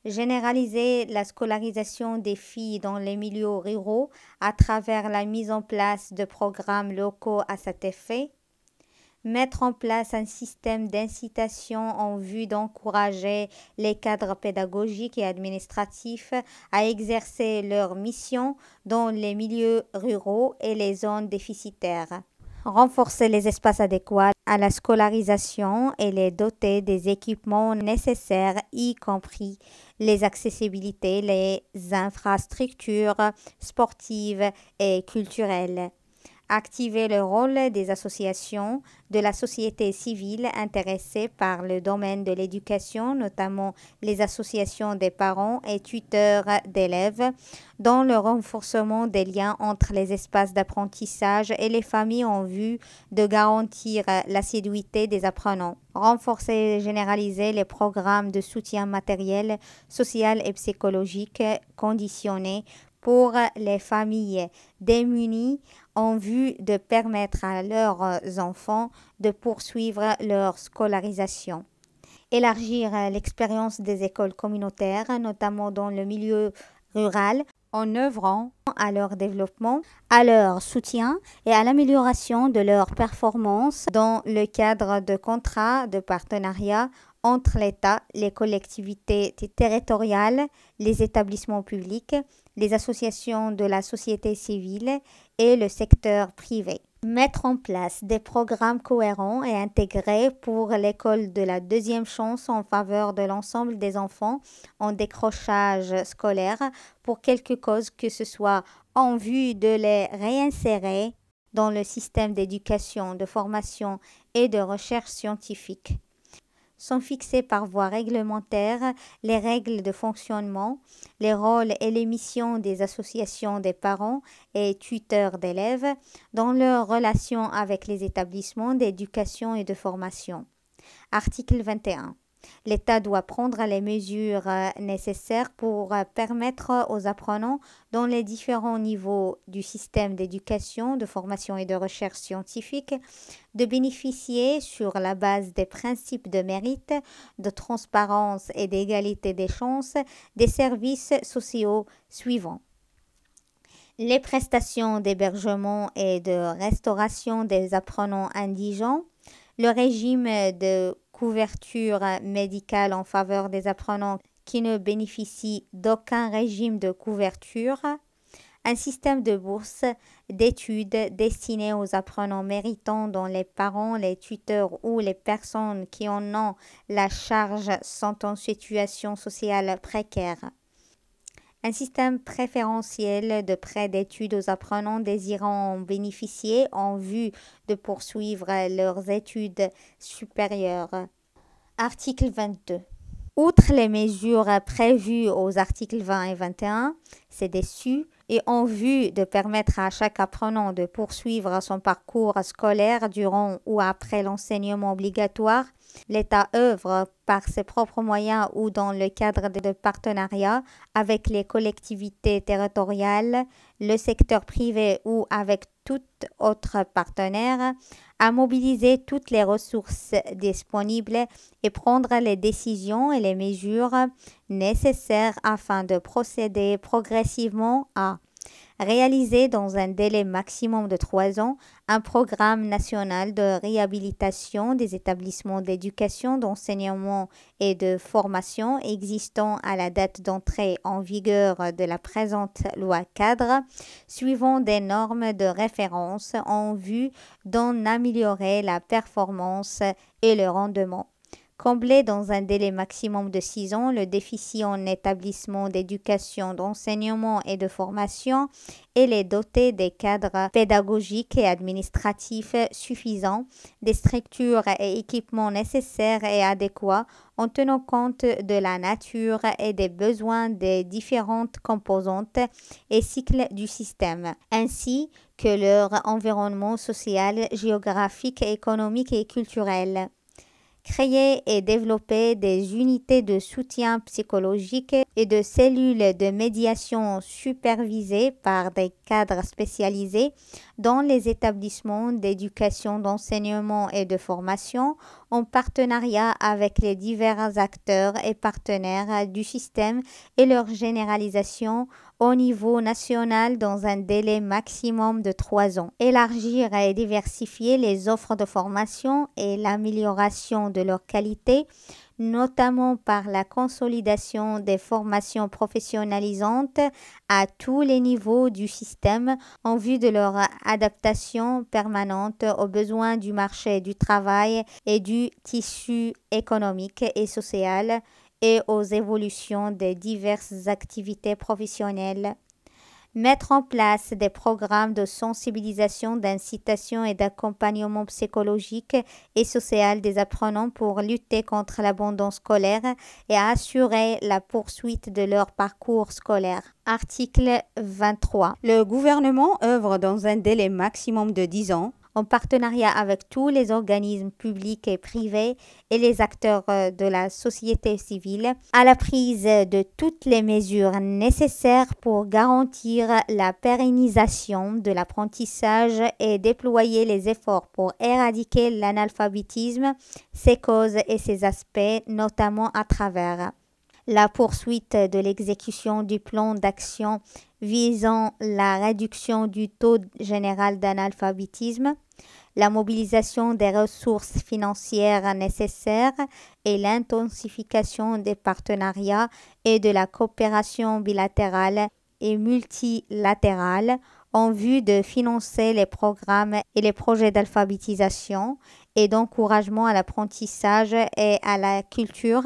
généraliser la scolarisation des filles dans les milieux ruraux à travers la mise en place de programmes locaux à cet effet, Mettre en place un système d'incitation en vue d'encourager les cadres pédagogiques et administratifs à exercer leur mission dans les milieux ruraux et les zones déficitaires. Renforcer les espaces adéquats à la scolarisation et les doter des équipements nécessaires, y compris les accessibilités, les infrastructures sportives et culturelles. Activer le rôle des associations de la société civile intéressées par le domaine de l'éducation, notamment les associations des parents et tuteurs d'élèves, dans le renforcement des liens entre les espaces d'apprentissage et les familles en vue de garantir l'assiduité des apprenants. Renforcer et généraliser les programmes de soutien matériel, social et psychologique conditionnés pour les familles démunies en vue de permettre à leurs enfants de poursuivre leur scolarisation. Élargir l'expérience des écoles communautaires, notamment dans le milieu rural, en œuvrant à leur développement, à leur soutien et à l'amélioration de leurs performances dans le cadre de contrats de partenariat entre l'État, les collectivités territoriales, les établissements publics, les associations de la société civile et le secteur privé. Mettre en place des programmes cohérents et intégrés pour l'école de la deuxième chance en faveur de l'ensemble des enfants en décrochage scolaire pour quelque cause que ce soit en vue de les réinsérer dans le système d'éducation, de formation et de recherche scientifique. Sont fixées par voie réglementaire les règles de fonctionnement, les rôles et les missions des associations des parents et tuteurs d'élèves dans leurs relations avec les établissements d'éducation et de formation. Article 21. L'État doit prendre les mesures nécessaires pour permettre aux apprenants dans les différents niveaux du système d'éducation, de formation et de recherche scientifique de bénéficier sur la base des principes de mérite, de transparence et d'égalité des chances des services sociaux suivants. Les prestations d'hébergement et de restauration des apprenants indigents, le régime de couverture médicale en faveur des apprenants qui ne bénéficient d'aucun régime de couverture, un système de bourse d'études destiné aux apprenants méritants dont les parents, les tuteurs ou les personnes qui en ont la charge sont en situation sociale précaire. Un système préférentiel de prêt d'études aux apprenants désirant en bénéficier en vue de poursuivre leurs études supérieures. Article 22. Outre les mesures prévues aux articles 20 et 21, ci-dessus, et en vue de permettre à chaque apprenant de poursuivre son parcours scolaire durant ou après l'enseignement obligatoire, l'État œuvre par ses propres moyens ou dans le cadre de partenariats avec les collectivités territoriales, le secteur privé ou avec tout autre partenaire à mobiliser toutes les ressources disponibles et prendre les décisions et les mesures nécessaires afin de procéder progressivement à réaliser dans un délai maximum de 3 ans un programme national de réhabilitation des établissements d'éducation, d'enseignement et de formation existant à la date d'entrée en vigueur de la présente loi cadre, suivant des normes de référence en vue d'en améliorer la performance et le rendement. Combler dans un délai maximum de 6 ans le déficit en établissement d'éducation, d'enseignement et de formation et les doter des cadres pédagogiques et administratifs suffisants, des structures et équipements nécessaires et adéquats en tenant compte de la nature et des besoins des différentes composantes et cycles du système, ainsi que leur environnement social, géographique, économique et culturel. Créer et développer des unités de soutien psychologique et de cellules de médiation supervisées par des cadres spécialisés dans les établissements d'éducation, d'enseignement et de formation en partenariat avec les divers acteurs et partenaires du système et leur généralisation au niveau national dans un délai maximum de 3 ans. Élargir et diversifier les offres de formation et l'amélioration de leur qualité, notamment par la consolidation des formations professionnalisantes à tous les niveaux du système en vue de leur adaptation permanente aux besoins du marché du travail et du tissu économique et social et aux évolutions des diverses activités professionnelles. Mettre en place des programmes de sensibilisation, d'incitation et d'accompagnement psychologique et social des apprenants pour lutter contre l'abandon scolaire et assurer la poursuite de leur parcours scolaire. Article 23. Le gouvernement œuvre dans un délai maximum de 10 ans en partenariat avec tous les organismes publics et privés et les acteurs de la société civile, à la prise de toutes les mesures nécessaires pour garantir la pérennisation de l'apprentissage et déployer les efforts pour éradiquer l'analphabétisme, ses causes et ses aspects, notamment à travers la poursuite de l'exécution du plan d'action visant la réduction du taux général d'analphabétisme, la mobilisation des ressources financières nécessaires et l'intensification des partenariats et de la coopération bilatérale et multilatérale en vue de financer les programmes et les projets d'alphabétisation et d'encouragement à l'apprentissage et à la culture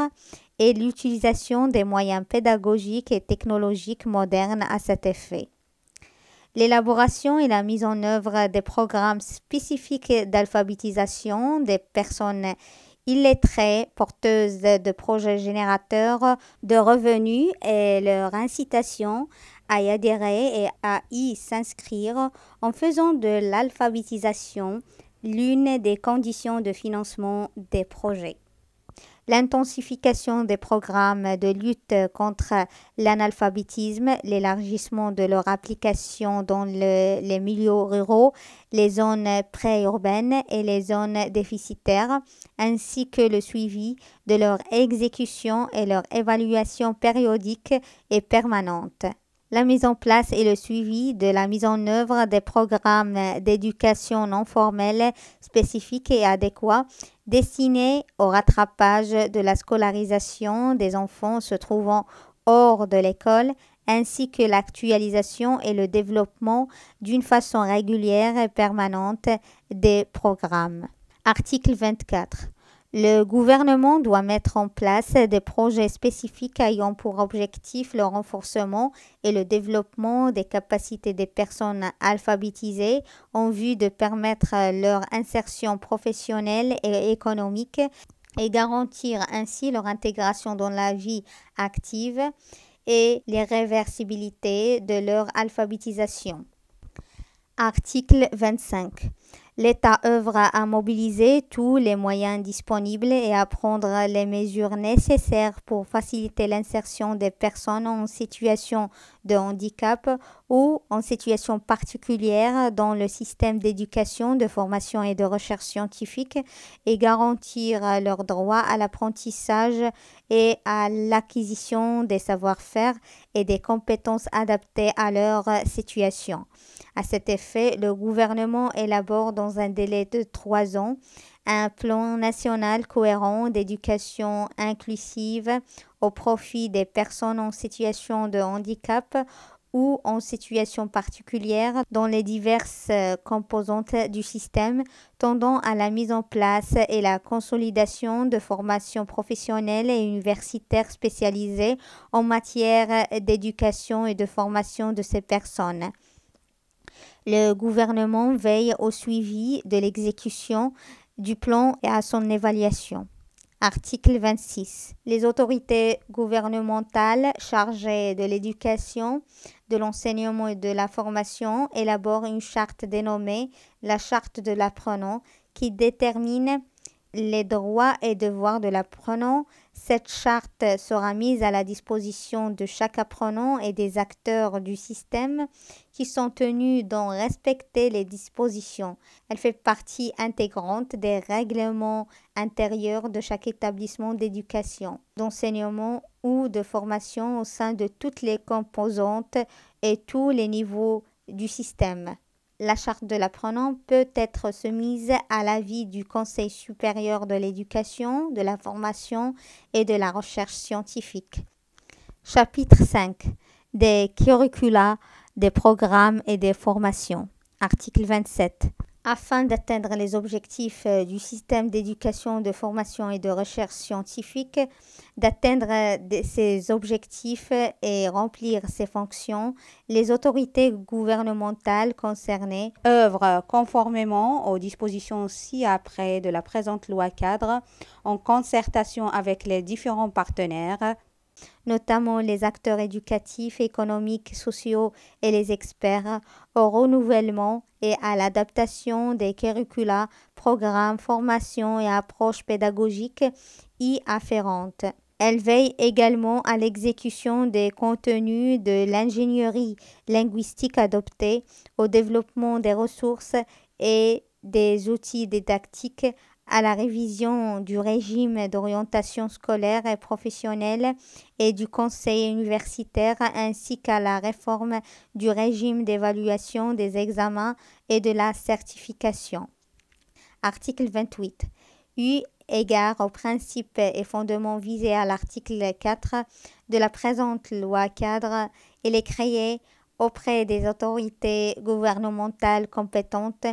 et l'utilisation des moyens pédagogiques et technologiques modernes à cet effet. L'élaboration et la mise en œuvre des programmes spécifiques d'alphabétisation des personnes illettrées porteuses de projets générateurs de revenus et leur incitation à y adhérer et à y s'inscrire en faisant de l'alphabétisation l'une des conditions de financement des projets. L'intensification des programmes de lutte contre l'analphabétisme, l'élargissement de leur application dans les milieux ruraux, les zones préurbaines et les zones déficitaires, ainsi que le suivi de leur exécution et leur évaluation périodique et permanente. La mise en place et le suivi de la mise en œuvre des programmes d'éducation non formelle spécifiques et adéquats destinés au rattrapage de la scolarisation des enfants se trouvant hors de l'école, ainsi que l'actualisation et le développement d'une façon régulière et permanente des programmes. Article 24. Le gouvernement doit mettre en place des projets spécifiques ayant pour objectif le renforcement et le développement des capacités des personnes alphabétisées en vue de permettre leur insertion professionnelle et économique et garantir ainsi leur intégration dans la vie active et l'irréversibilité de leur alphabétisation. Article 25. L'État œuvre à mobiliser tous les moyens disponibles et à prendre les mesures nécessaires pour faciliter l'insertion des personnes en situation de handicap ou en situation particulière dans le système d'éducation, de formation et de recherche scientifique et garantir leur droit à l'apprentissage et à l'acquisition des savoir-faire et des compétences adaptées à leur situation. À cet effet, le gouvernement élabore dans un délai de 3 ans un plan national cohérent d'éducation inclusive au profit des personnes en situation de handicap ou en situation particulière dans les diverses composantes du système, tendant à la mise en place et la consolidation de formations professionnelles et universitaires spécialisées en matière d'éducation et de formation de ces personnes. Le gouvernement veille au suivi de l'exécution du plan et à son évaluation. Article 26. Les autorités gouvernementales chargées de l'éducation, de l'enseignement et de la formation élaborent une charte dénommée la Charte de l'apprenant qui détermine les droits et devoirs de l'apprenant. Cette charte sera mise à la disposition de chaque apprenant et des acteurs du système qui sont tenus d'en respecter les dispositions. Elle fait partie intégrante des règlements intérieurs de chaque établissement d'éducation, d'enseignement ou de formation au sein de toutes les composantes et tous les niveaux du système. La charte de l'apprenant peut être soumise à l'avis du Conseil supérieur de l'éducation, de la formation et de la recherche scientifique. Chapitre 5. Des curricula, des programmes et des formations. Article 27. Afin d'atteindre les objectifs du système d'éducation, de formation et de recherche scientifique, d'atteindre ces objectifs et remplir ces fonctions, les autorités gouvernementales concernées œuvrent conformément aux dispositions ci-après de la présente loi cadre en concertation avec les différents partenaires, notamment les acteurs éducatifs, économiques, sociaux et les experts, au renouvellement et à l'adaptation des curricula, programmes, formations et approches pédagogiques y afférentes. Elle veille également à l'exécution des contenus de l'ingénierie linguistique adoptée, au développement des ressources et des outils didactiques, à la révision du régime d'orientation scolaire et professionnelle et du conseil universitaire ainsi qu'à la réforme du régime d'évaluation des examens et de la certification. Article 28. Eu égard aux principes et fondements visés à l'article 4 de la présente loi cadre, il est créé auprès des autorités gouvernementales compétentes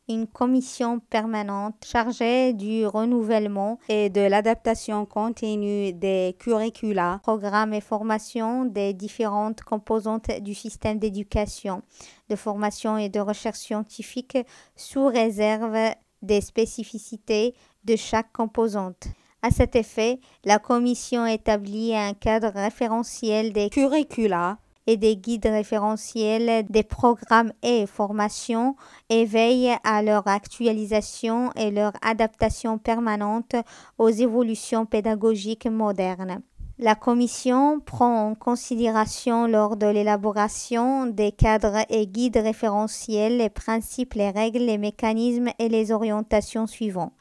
une commission permanente chargée du renouvellement et de l'adaptation continue des curricula, programmes et formations des différentes composantes du système d'éducation, de formation et de recherche scientifique sous réserve des spécificités de chaque composante. À cet effet, la commission établit un cadre référentiel des curricula et des guides référentiels des programmes et formations et veille à leur actualisation et leur adaptation permanente aux évolutions pédagogiques modernes. La Commission prend en considération lors de l'élaboration des cadres et guides référentiels les principes, les règles, les mécanismes et les orientations suivants.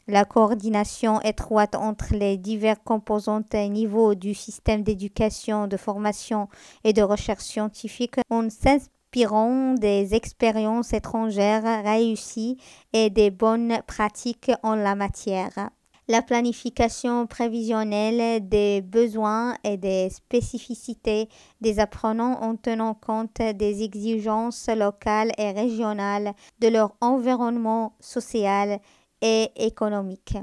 La coordination étroite entre les divers composantes et niveaux du système d'éducation, de formation et de recherche scientifique en s'inspirant des expériences étrangères réussies et des bonnes pratiques en la matière. La planification prévisionnelle des besoins et des spécificités des apprenants en tenant compte des exigences locales et régionales de leur environnement social et économique.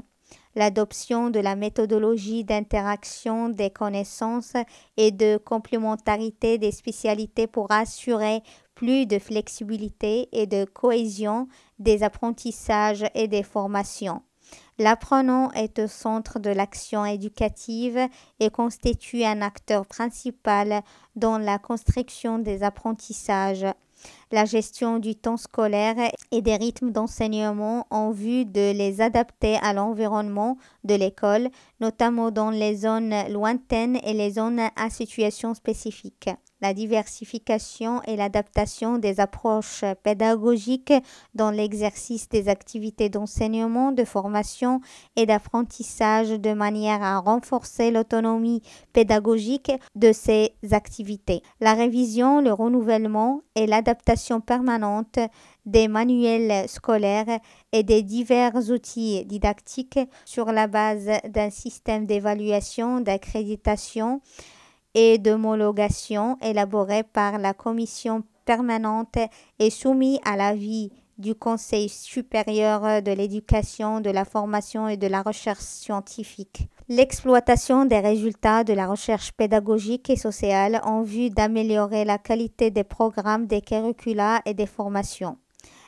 L'adoption de la méthodologie d'interaction des connaissances et de complémentarité des spécialités pour assurer plus de flexibilité et de cohésion des apprentissages et des formations. L'apprenant est au centre de l'action éducative et constitue un acteur principal dans la construction des apprentissages. La gestion du temps scolaire et des rythmes d'enseignement en vue de les adapter à l'environnement de l'école, notamment dans les zones lointaines et les zones à situation spécifique. La diversification et l'adaptation des approches pédagogiques dans l'exercice des activités d'enseignement, de formation et d'apprentissage de manière à renforcer l'autonomie pédagogique de ces activités. La révision, le renouvellement et l'adaptation permanente des manuels scolaires et des divers outils didactiques sur la base d'un système d'évaluation, d'accréditation et d'homologation élaboré par la commission permanente et soumis à l'avis du Conseil supérieur de l'éducation, de la formation et de la recherche scientifique. L'exploitation des résultats de la recherche pédagogique et sociale en vue d'améliorer la qualité des programmes, des curricula et des formations.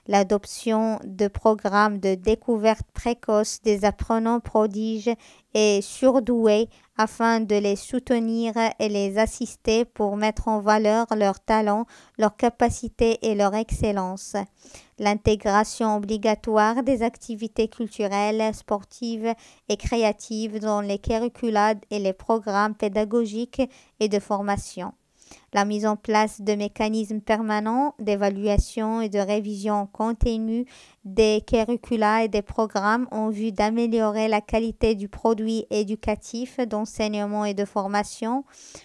L'adoption de programmes de découverte précoce des apprenants prodiges et surdoués afin de les soutenir et les assister pour mettre en valeur leurs talents, leurs capacités et leur excellence. l'intégration obligatoire des activités culturelles, sportives et créatives dans les curricula et les programmes pédagogiques et de formation. La mise en place de mécanismes permanents d'évaluation et de révision continue des curricula et des programmes en vue d'améliorer la qualité du produit éducatif, d'enseignement et de formation,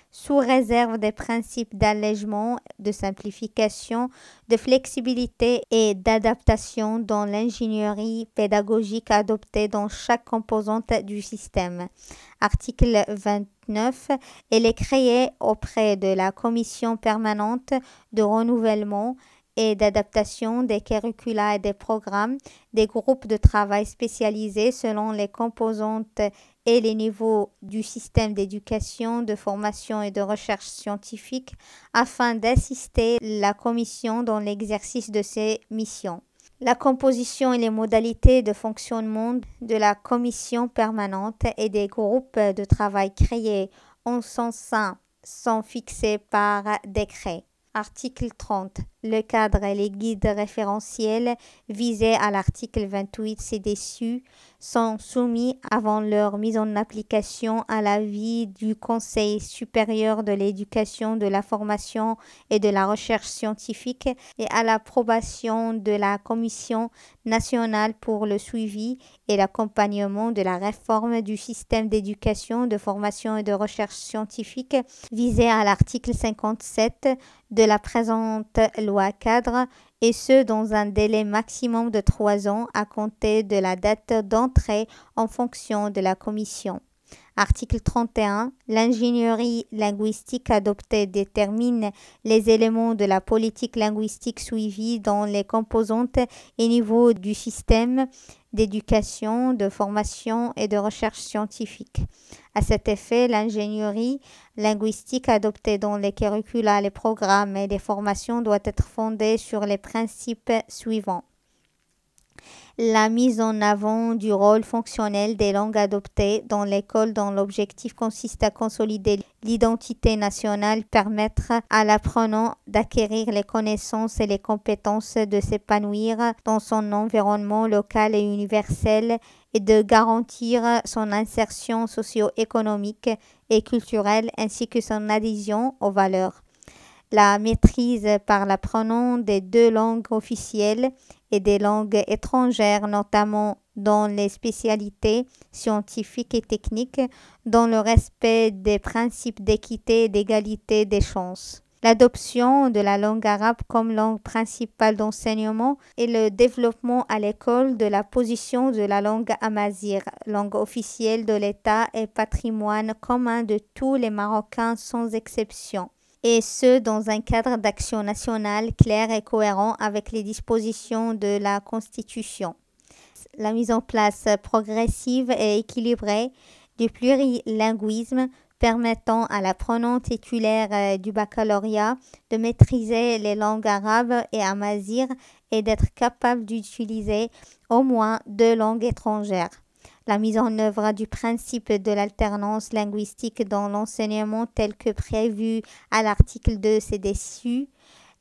sous réserve des principes d'allègement, de simplification, de flexibilité et d'adaptation dans l'ingénierie pédagogique adoptée dans chaque composante du système. Article 29. Elle est créée auprès de la Commission permanente de renouvellement et d'adaptation des curricula et des programmes, des groupes de travail spécialisés selon les composantes et les niveaux du système d'éducation, de formation et de recherche scientifique afin d'assister la Commission dans l'exercice de ses missions. La composition et les modalités de fonctionnement de la commission permanente et des groupes de travail créés en son sein sont fixés par décret. Article 30. Le cadre et les guides référentiels visés à l'article 28 ci-dessus sont soumis avant leur mise en application à l'avis du Conseil supérieur de l'éducation, de la formation et de la recherche scientifique et à l'approbation de la Commission nationale pour le suivi et l'accompagnement de la réforme du système d'éducation, de formation et de recherche scientifique visée à l'article 57 de la présente loi cadre, et ce dans un délai maximum de 3 ans à compter de la date d'entrée en fonction de la Commission. Article 31. L'ingénierie linguistique adoptée détermine les éléments de la politique linguistique suivie dans les composantes et niveaux du système d'éducation, de formation et de recherche scientifique. À cet effet, l'ingénierie linguistique adoptée dans les curricula, les programmes et les formations doit être fondée sur les principes suivants. La mise en avant du rôle fonctionnel des langues adoptées dans l'école dont l'objectif consiste à consolider l'identité nationale, permettre à l'apprenant d'acquérir les connaissances et les compétences, de s'épanouir dans son environnement local et universel et de garantir son insertion socio-économique et culturelle ainsi que son adhésion aux valeurs. La maîtrise par l'apprenant des 2 langues officielles et des langues étrangères, notamment dans les spécialités scientifiques et techniques, dans le respect des principes d'équité et d'égalité des chances. L'adoption de la langue arabe comme langue principale d'enseignement et le développement à l'école de la position de la langue amazigh, langue officielle de l'État et patrimoine commun de tous les Marocains sans exception. Et ce, dans un cadre d'action nationale clair et cohérent avec les dispositions de la Constitution. La mise en place progressive et équilibrée du plurilinguisme permettant à l'apprenant titulaire du baccalauréat de maîtriser les langues arabes et amazigh et d'être capable d'utiliser au moins 2 langues étrangères. La mise en œuvre du principe de l'alternance linguistique dans l'enseignement tel que prévu à l'article 2 ci-dessus,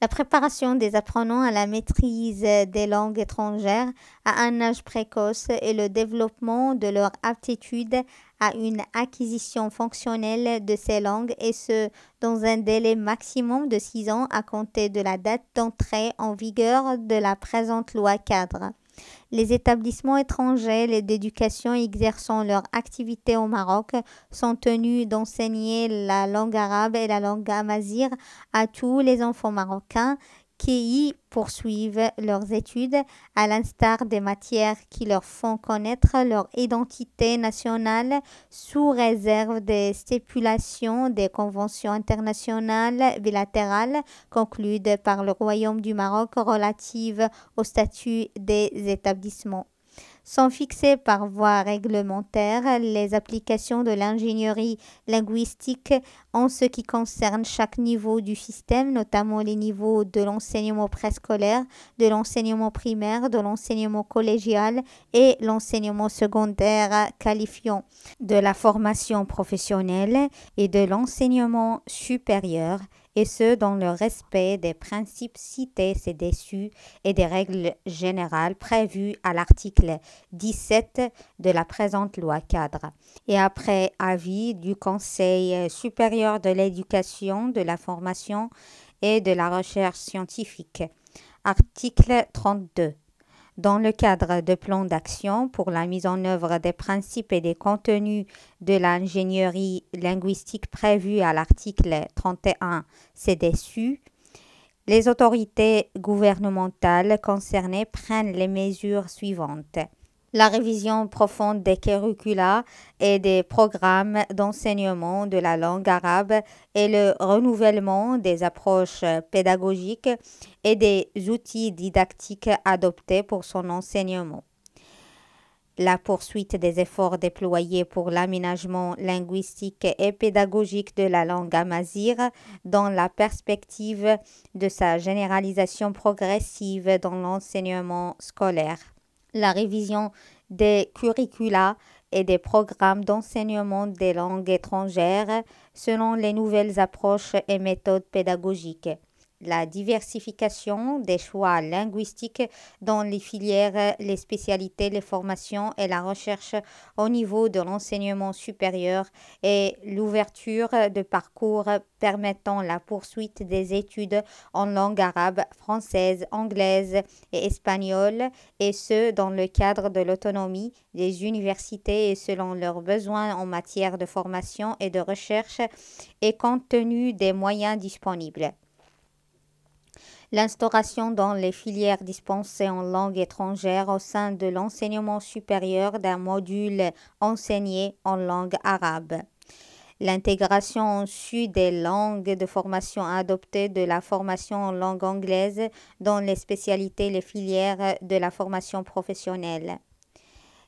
la préparation des apprenants à la maîtrise des langues étrangères à un âge précoce et le développement de leur aptitude à une acquisition fonctionnelle de ces langues et ce, dans un délai maximum de 6 ans à compter de la date d'entrée en vigueur de la présente loi cadre. Les établissements étrangers d'éducation exerçant leur activité au Maroc sont tenus d'enseigner la langue arabe et la langue amazigh à tous les enfants marocains qui y poursuivent leurs études, à l'instar des matières qui leur font connaître leur identité nationale sous réserve des stipulations des conventions internationales bilatérales conclues par le Royaume du Maroc relatives au statut des établissements. Sont fixées par voie réglementaire les applications de l'ingénierie linguistique en ce qui concerne chaque niveau du système, notamment les niveaux de l'enseignement préscolaire, de l'enseignement primaire, de l'enseignement collégial et l'enseignement secondaire qualifiant, de la formation professionnelle et de l'enseignement supérieur et ce dans le respect des principes cités ci-dessus et des règles générales prévues à l'article 17 de la présente loi cadre, et après avis du Conseil supérieur de l'éducation, de la formation et de la recherche scientifique. Article 32. Dans le cadre de plans d'action pour la mise en œuvre des principes et des contenus de l'ingénierie linguistique prévus à l'article 31 ci-dessus, les autorités gouvernementales concernées prennent les mesures suivantes. La révision profonde des curricula et des programmes d'enseignement de la langue arabe et le renouvellement des approches pédagogiques et des outils didactiques adoptés pour son enseignement. La poursuite des efforts déployés pour l'aménagement linguistique et pédagogique de la langue amazigh dans la perspective de sa généralisation progressive dans l'enseignement scolaire. La révision des curricula et des programmes d'enseignement des langues étrangères selon les nouvelles approches et méthodes pédagogiques. La diversification des choix linguistiques dans les filières, les spécialités, les formations et la recherche au niveau de l'enseignement supérieur et l'ouverture de parcours permettant la poursuite des études en langue arabe, française, anglaise et espagnole, et ce dans le cadre de l'autonomie des universités et selon leurs besoins en matière de formation et de recherche et compte tenu des moyens disponibles. L'instauration dans les filières dispensées en langue étrangère au sein de l'enseignement supérieur d'un module enseigné en langue arabe. L'intégration en sus des langues de formation adoptées de la formation en langue anglaise dans les spécialités et les filières de la formation professionnelle.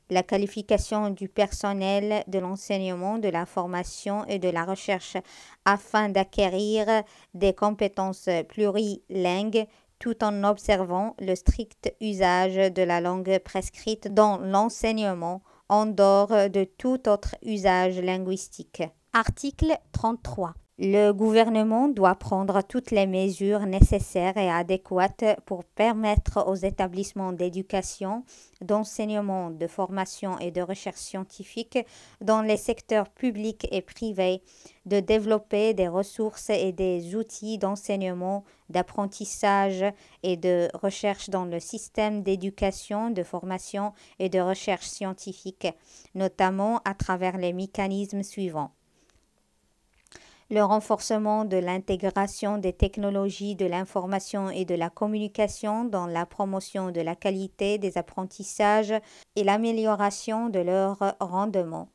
La qualification du personnel de l'enseignement, de la formation et de la recherche afin d'acquérir des compétences plurilingues tout en observant le strict usage de la langue prescrite dans l'enseignement en dehors de tout autre usage linguistique. Article 33. Le gouvernement doit prendre toutes les mesures nécessaires et adéquates pour permettre aux établissements d'éducation, d'enseignement, de formation et de recherche scientifique dans les secteurs publics et privés de développer des ressources et des outils d'enseignement, d'apprentissage et de recherche dans le système d'éducation, de formation et de recherche scientifique, notamment à travers les mécanismes suivants. Le renforcement de l'intégration des technologies de l'information et de la communication dans la promotion de la qualité des apprentissages et l'amélioration de leur rendement.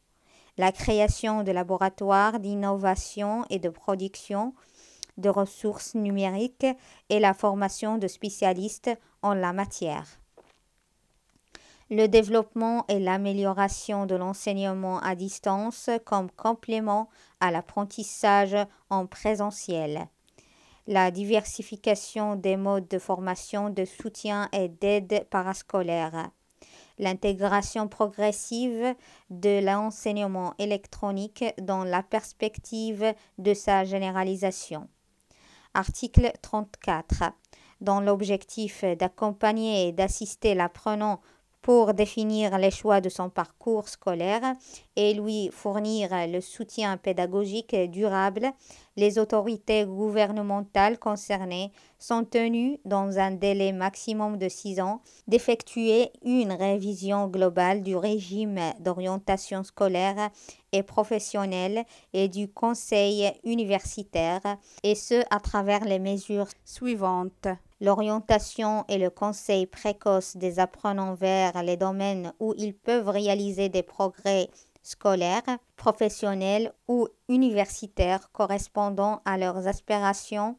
La création de laboratoires d'innovation et de production de ressources numériques et la formation de spécialistes en la matière. Le développement et l'amélioration de l'enseignement à distance comme complément à l'apprentissage en présentiel. La diversification des modes de formation, de soutien et d'aide parascolaire. L'intégration progressive de l'enseignement électronique dans la perspective de sa généralisation. Article 34. Dans l'objectif d'accompagner et d'assister l'apprenant pour définir les choix de son parcours scolaire et lui fournir le soutien pédagogique durable, les autorités gouvernementales concernées sont tenues, dans un délai maximum de 6 ans, d'effectuer une révision globale du régime d'orientation scolaire et professionnelle et du conseil universitaire, et ce à travers les mesures suivantes. L'orientation et le conseil précoce des apprenants vers les domaines où ils peuvent réaliser des progrès scolaires, professionnels ou universitaires correspondant à leurs aspirations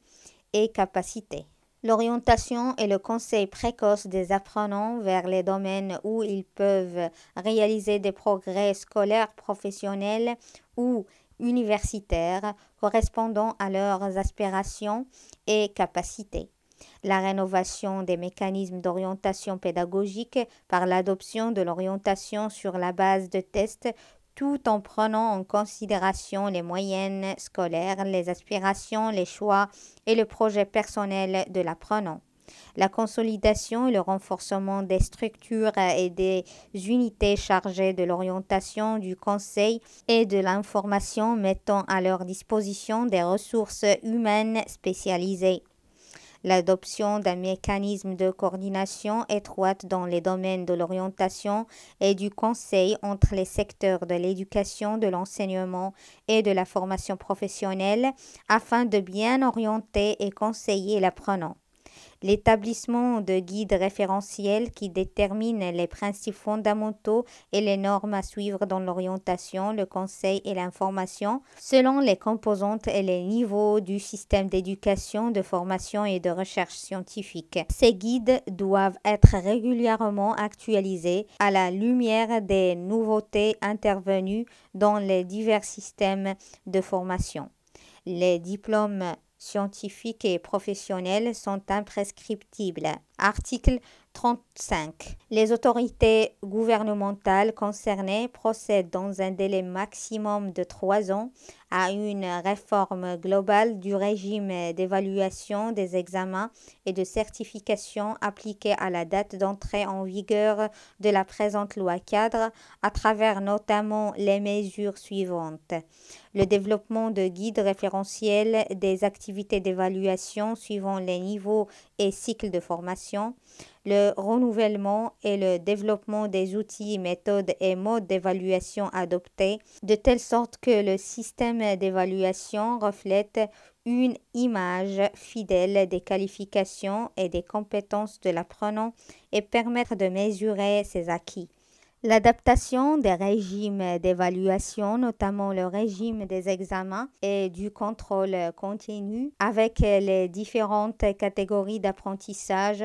et capacités. L'orientation et le conseil précoce des apprenants vers les domaines où ils peuvent réaliser des progrès scolaires, professionnels ou universitaires correspondant à leurs aspirations et capacités. La rénovation des mécanismes d'orientation pédagogique par l'adoption de l'orientation sur la base de tests tout en prenant en considération les moyennes scolaires, les aspirations, les choix et le projet personnel de l'apprenant. La consolidation et le renforcement des structures et des unités chargées de l'orientation, du conseil et de l'information mettant à leur disposition des ressources humaines spécialisées. L'adoption d'un mécanisme de coordination étroite dans les domaines de l'orientation et du conseil entre les secteurs de l'éducation, de l'enseignement et de la formation professionnelle afin de bien orienter et conseiller l'apprenant. L'établissement de guides référentiels qui déterminent les principes fondamentaux et les normes à suivre dans l'orientation, le conseil et l'information, selon les composantes et les niveaux du système d'éducation, de formation et de recherche scientifique. Ces guides doivent être régulièrement actualisés à la lumière des nouveautés intervenues dans les divers systèmes de formation. Les diplômes scientifiques et professionnels sont imprescriptibles. Article 35. Les autorités gouvernementales concernées procèdent dans un délai maximum de 3 ans à une réforme globale du régime d'évaluation des examens et de certification appliqué à la date d'entrée en vigueur de la présente loi cadre à travers notamment les mesures suivantes. Le développement de guides référentiels des activités d'évaluation suivant les niveaux et cycles de formation, le renouvellement et le développement des outils, méthodes et modes d'évaluation adoptés, de telle sorte que le système d'évaluation reflète une image fidèle des qualifications et des compétences de l'apprenant et permettre de mesurer ses acquis. L'adaptation des régimes d'évaluation, notamment le régime des examens et du contrôle continu, avec les différentes catégories d'apprentissage,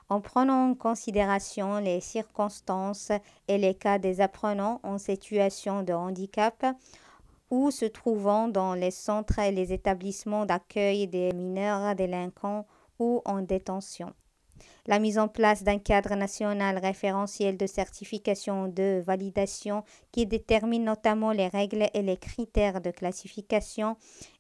en prenant en considération les circonstances et les cas des apprenants en situation de handicap ou se trouvant dans les centres et les établissements d'accueil des mineurs délinquants ou en détention. La mise en place d'un cadre national référentiel de certification de validation qui détermine notamment les règles et les critères de classification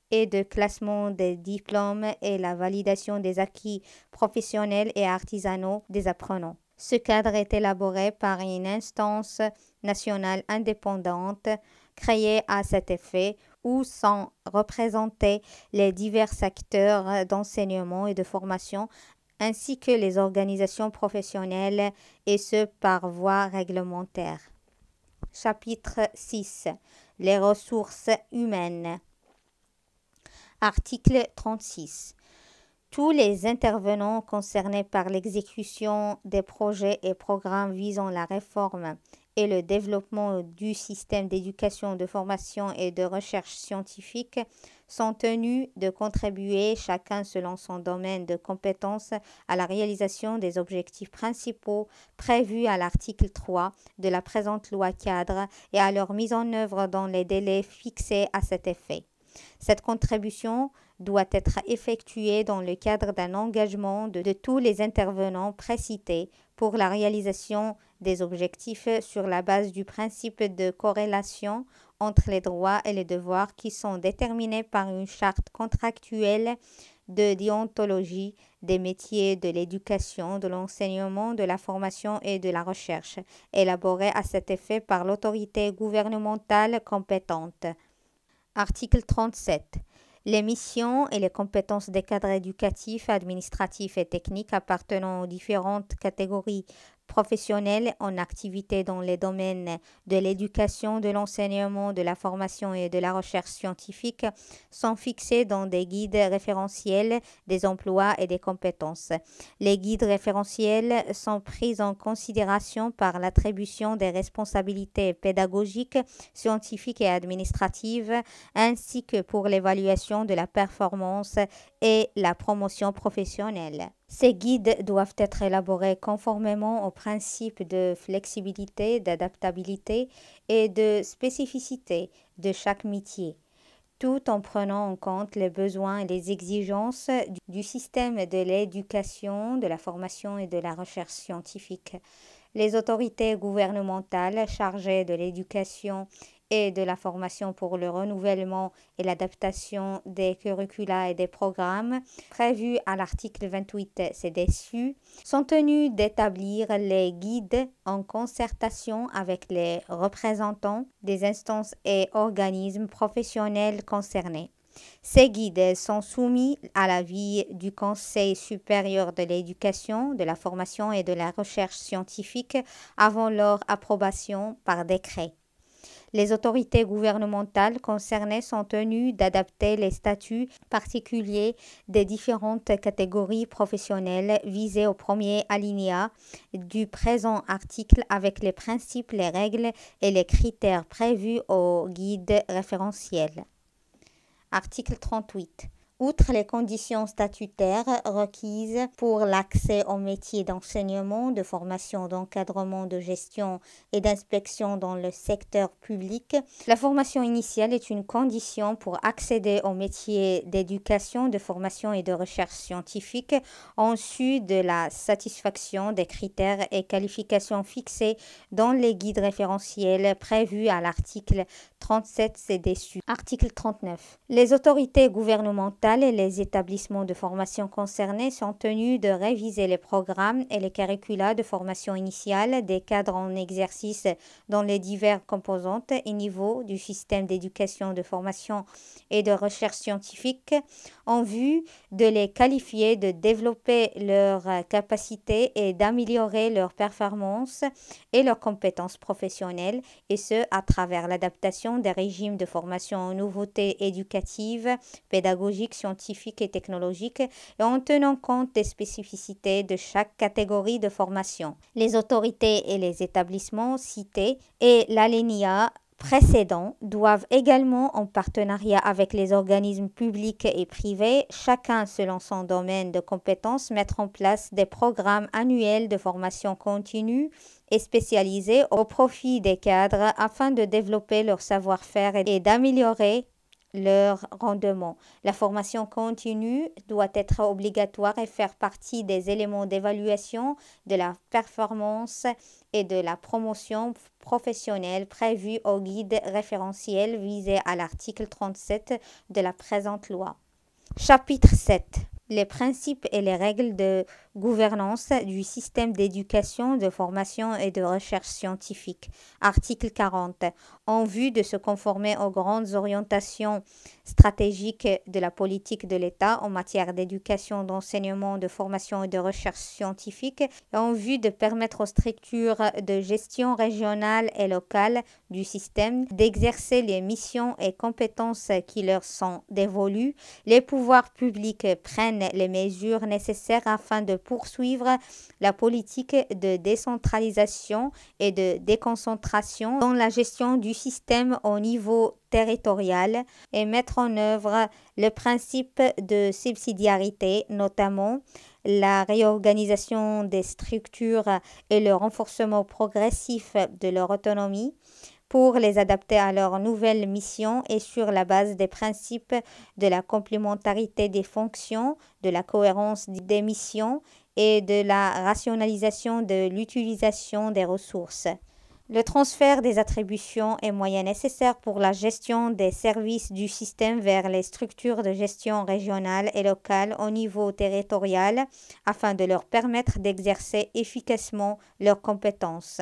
et de classement des diplômes et la validation des acquis professionnels et artisanaux des apprenants. Ce cadre est élaboré par une instance nationale indépendante créée à cet effet où sont représentés les divers acteurs d'enseignement et de formation ainsi que les organisations professionnelles, et ce par voie réglementaire. Chapitre 6. Les ressources humaines. Article 36. Tous les intervenants concernés par l'exécution des projets et programmes visant la réforme et le développement du système d'éducation, de formation et de recherche scientifique sont tenus de contribuer, chacun selon son domaine de compétence, à la réalisation des objectifs principaux prévus à l'article 3 de la présente loi cadre et à leur mise en œuvre dans les délais fixés à cet effet. Cette contribution doit être effectuée dans le cadre d'un engagement de tous les intervenants précités pour la réalisation des objectifs sur la base du principe de corrélation entre les droits et les devoirs qui sont déterminés par une charte contractuelle de déontologie des métiers de l'éducation, de l'enseignement, de la formation et de la recherche, élaborée à cet effet par l'autorité gouvernementale compétente. Article 37. Les missions et les compétences des cadres éducatifs, administratifs et techniques appartenant aux différentes catégories professionnelles en activité dans les domaines de l'éducation, de l'enseignement, de la formation et de la recherche scientifique sont fixées dans des guides référentiels des emplois et des compétences. Les guides référentiels sont pris en considération par l'attribution des responsabilités pédagogiques, scientifiques et administratives, ainsi que pour l'évaluation de la performance et la promotion professionnelle. Ces guides doivent être élaborés conformément aux principes de flexibilité, d'adaptabilité et de spécificité de chaque métier, tout en prenant en compte les besoins et les exigences du système de l'éducation, de la formation et de la recherche scientifique. Les autorités gouvernementales chargées de l'éducation et de la formation pour le renouvellement et l'adaptation des curricula et des programmes prévus à l'article 28 ci-dessus sont tenus d'établir les guides en concertation avec les représentants des instances et organismes professionnels concernés. Ces guides sont soumis à l'avis du Conseil supérieur de l'éducation, de la formation et de la recherche scientifique avant leur approbation par décret. Les autorités gouvernementales concernées sont tenues d'adapter les statuts particuliers des différentes catégories professionnelles visées au premier alinéa du présent article avec les principes, les règles et les critères prévus au guide référentiel. Article 38. Outre les conditions statutaires requises pour l'accès aux métiers d'enseignement, de formation, d'encadrement, de gestion et d'inspection dans le secteur public, la formation initiale est une condition pour accéder aux métiers d'éducation, de formation et de recherche scientifique en sus de la satisfaction des critères et qualifications fixés dans les guides référentiels prévus à l'article 37 ci-dessus. Article 39. Les autorités gouvernementales et les établissements de formation concernés sont tenus de réviser les programmes et les curricula de formation initiale des cadres en exercice dans les diverses composantes et niveaux du système d'éducation, de formation et de recherche scientifique en vue de les qualifier, de développer leurs capacités et d'améliorer leurs performances et leurs compétences professionnelles, et ce à travers l'adaptation des régimes de formation aux nouveautés éducatives, pédagogiques, scientifiques et technologiques et en tenant compte des spécificités de chaque catégorie de formation. Les autorités et les établissements cités et l'alinéa précédents doivent également, en partenariat avec les organismes publics et privés, chacun selon son domaine de compétences, mettre en place des programmes annuels de formation continue et spécialisés au profit des cadres afin de développer leur savoir-faire et d'améliorer leur rendement. La formation continue doit être obligatoire et faire partie des éléments d'évaluation de la performance et de la promotion professionnelle prévus au guide référentiel visé à l'article 37 de la présente loi. Chapitre 7. Les principes et les règles de gouvernance du système d'éducation, de formation et de recherche scientifique. Article 40. En vue de se conformer aux grandes orientations stratégiques de la politique de l'État en matière d'éducation, d'enseignement, de formation et de recherche scientifique, et en vue de permettre aux structures de gestion régionale et locale du système d'exercer les missions et compétences qui leur sont dévolues, les pouvoirs publics prennent les mesures nécessaires afin de poursuivre la politique de décentralisation et de déconcentration dans la gestion du système au niveau territorial et mettre en œuvre le principe de subsidiarité, notamment la réorganisation des structures et le renforcement progressif de leur autonomie pour les adapter à leurs nouvelles missions et sur la base des principes de la complémentarité des fonctions, de la cohérence des missions et de la rationalisation de l'utilisation des ressources. Le transfert des attributions et moyens nécessaires pour la gestion des services du système vers les structures de gestion régionales et locales au niveau territorial afin de leur permettre d'exercer efficacement leurs compétences.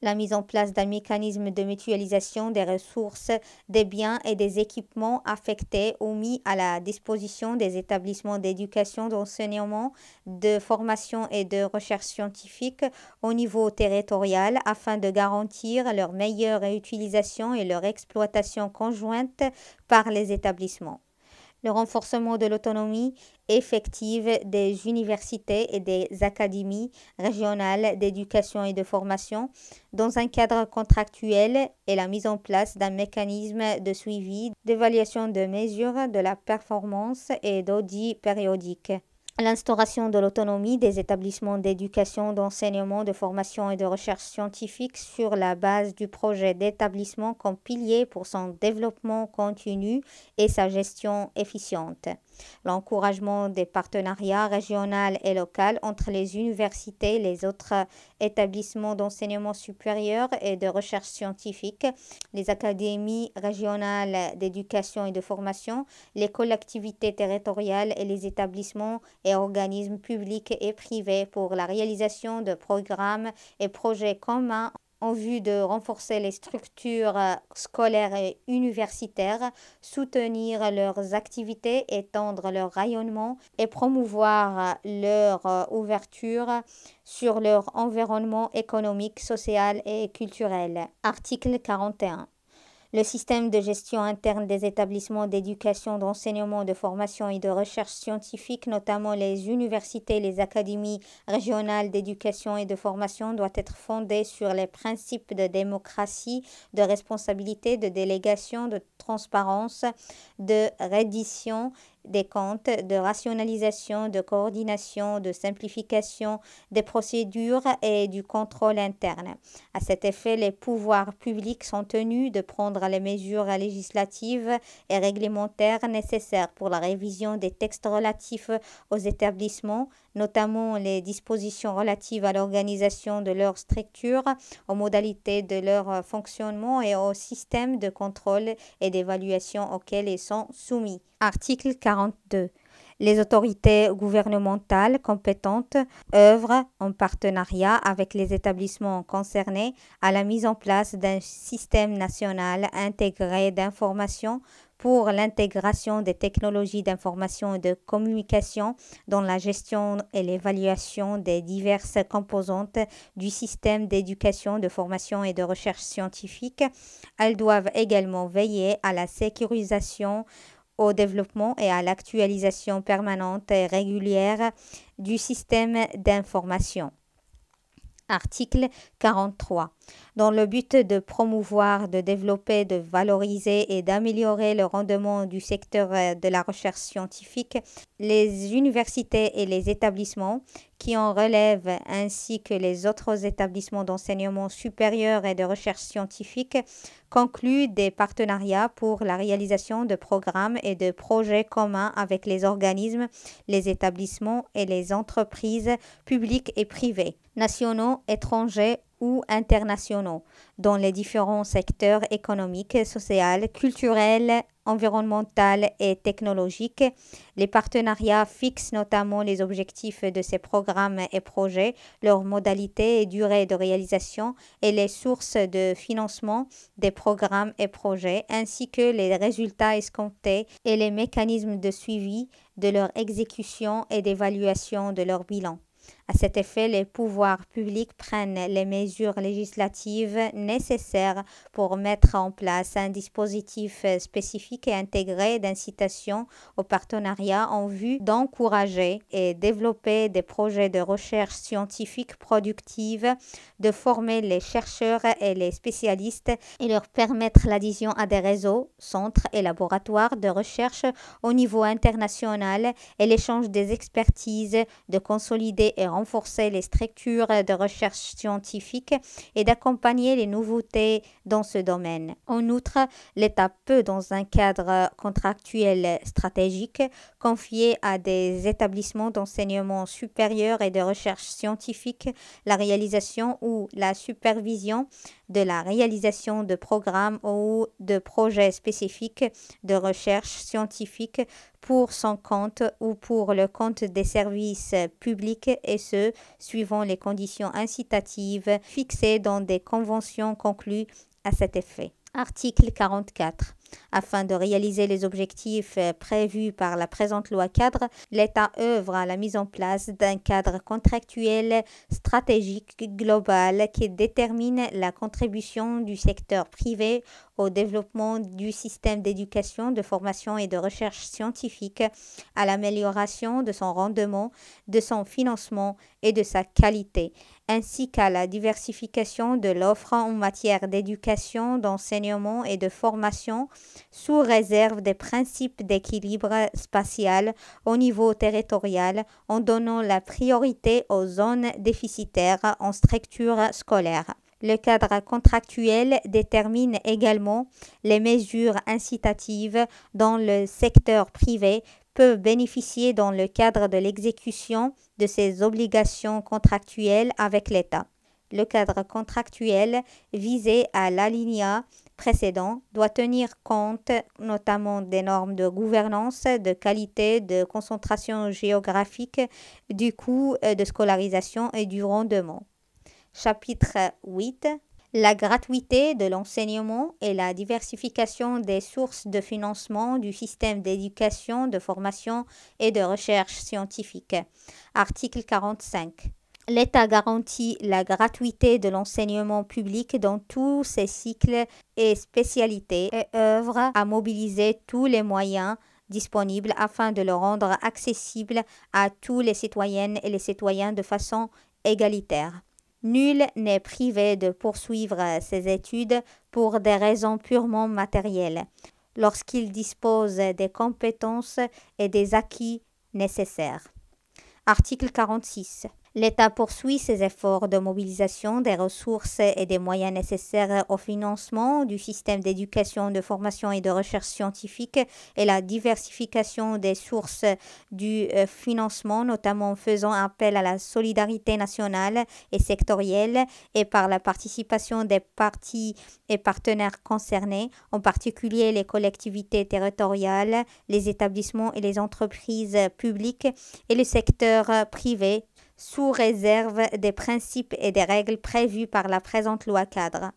La mise en place d'un mécanisme de mutualisation des ressources, des biens et des équipements affectés ou mis à la disposition des établissements d'éducation, d'enseignement, de formation et de recherche scientifique au niveau territorial afin de garantir leur meilleure utilisation et leur exploitation conjointe par les établissements. Le renforcement de l'autonomie effective des universités et des académies régionales d'éducation et de formation dans un cadre contractuel et la mise en place d'un mécanisme de suivi, d'évaluation de mesures de la performance et d'audit périodique. L'instauration de l'autonomie des établissements d'éducation, d'enseignement, de formation et de recherche scientifique sur la base du projet d'établissement comme pilier pour son développement continu et sa gestion efficiente. l'encouragement des partenariats régionaux et locaux entre les universités, les autres établissements d'enseignement supérieur et de recherche scientifique, les académies régionales d'éducation et de formation, les collectivités territoriales et les établissements et organismes publics et privés pour la réalisation de programmes et projets communs en vue de renforcer les structures scolaires et universitaires, soutenir leurs activités, étendre leur rayonnement et promouvoir leur ouverture sur leur environnement économique, social et culturel. Article 41. Le système de gestion interne des établissements d'éducation, d'enseignement, de formation et de recherche scientifique, notamment les universités, les académies régionales d'éducation et de formation, doit être fondé sur les principes de démocratie, de responsabilité, de délégation, de transparence, de reddition des comptes, de rationalisation, de coordination, de simplification des procédures et du contrôle interne. À cet effet, les pouvoirs publics sont tenus de prendre les mesures législatives et réglementaires nécessaires pour la révision des textes relatifs aux établissements, notamment les dispositions relatives à l'organisation de leur structure, aux modalités de leur fonctionnement et au système de contrôle et d'évaluation auxquels ils sont soumis. Article 42. Les autorités gouvernementales compétentes œuvrent en partenariat avec les établissements concernés à la mise en place d'un système national intégré d'information pour l'intégration des technologies d'information et de communication dans la gestion et l'évaluation des diverses composantes du système d'éducation, de formation et de recherche scientifique. Elles doivent également veiller à la sécurisation, au développement et à l'actualisation permanente et régulière du système d'information. Article 43. Dans le but de promouvoir, de développer, de valoriser et d'améliorer le rendement du secteur de la recherche scientifique, les universités et les établissements qui en relèvent ainsi que les autres établissements d'enseignement supérieur et de recherche scientifique concluent des partenariats pour la réalisation de programmes et de projets communs avec les organismes, les établissements et les entreprises publiques et privées, nationaux, étrangers ou internationaux, dans les différents secteurs économiques, sociaux, culturels, environnementaux et technologiques. Les partenariats fixent notamment les objectifs de ces programmes et projets, leurs modalités et durée de réalisation et les sources de financement des programmes et projets, ainsi que les résultats escomptés et les mécanismes de suivi de leur exécution et d'évaluation de leur bilan. À cet effet, les pouvoirs publics prennent les mesures législatives nécessaires pour mettre en place un dispositif spécifique et intégré d'incitation au partenariat en vue d'encourager et développer des projets de recherche scientifique productive, de former les chercheurs et les spécialistes et leur permettre l'adhésion à des réseaux, centres et laboratoires de recherche au niveau international et l'échange des expertises, de consolider et renforcer les structures de recherche scientifique et d'accompagner les nouveautés dans ce domaine. En outre, l'État peut, dans un cadre contractuel stratégique, confier à des établissements d'enseignement supérieur et de recherche scientifique la réalisation ou la supervision de la réalisation de programmes ou de projets spécifiques de recherche scientifique pour son compte ou pour le compte des services publics, et ce, suivant les conditions incitatives fixées dans des conventions conclues à cet effet. Article 44. Afin de réaliser les objectifs prévus par la présente loi cadre, l'État œuvre à la mise en place d'un cadre contractuel stratégique global qui détermine la contribution du secteur privé au développement du système d'éducation, de formation et de recherche scientifique, à l'amélioration de son rendement, de son financement et de sa qualité, ainsi qu'à la diversification de l'offre en matière d'éducation, d'enseignement et de formation, sous réserve des principes d'équilibre spatial au niveau territorial, en donnant la priorité aux zones déficitaires en structure scolaire. Le cadre contractuel détermine également les mesures incitatives dans le secteur privé peuvent bénéficier dans le cadre de l'exécution de ses obligations contractuelles avec l'État. Le cadre contractuel visé à l'alinéa précédent doit tenir compte notamment des normes de gouvernance, de qualité, de concentration géographique, du coût de scolarisation et du rendement. Chapitre 8. La gratuité de l'enseignement et la diversification des sources de financement du système d'éducation, de formation et de recherche scientifique. Article 45. L'État garantit la gratuité de l'enseignement public dans tous ses cycles et spécialités et œuvre à mobiliser tous les moyens disponibles afin de le rendre accessible à tous les citoyennes et les citoyens de façon égalitaire. Nul n'est privé de poursuivre ses études pour des raisons purement matérielles, lorsqu'il dispose des compétences et des acquis nécessaires. Article 46. L'État poursuit ses efforts de mobilisation des ressources et des moyens nécessaires au financement du système d'éducation, de formation et de recherche scientifique et la diversification des sources du financement, notamment en faisant appel à la solidarité nationale et sectorielle et par la participation des parties et partenaires concernés, en particulier les collectivités territoriales, les établissements et les entreprises publiques et le secteur privé, sous réserve des principes et des règles prévus par la présente loi cadre.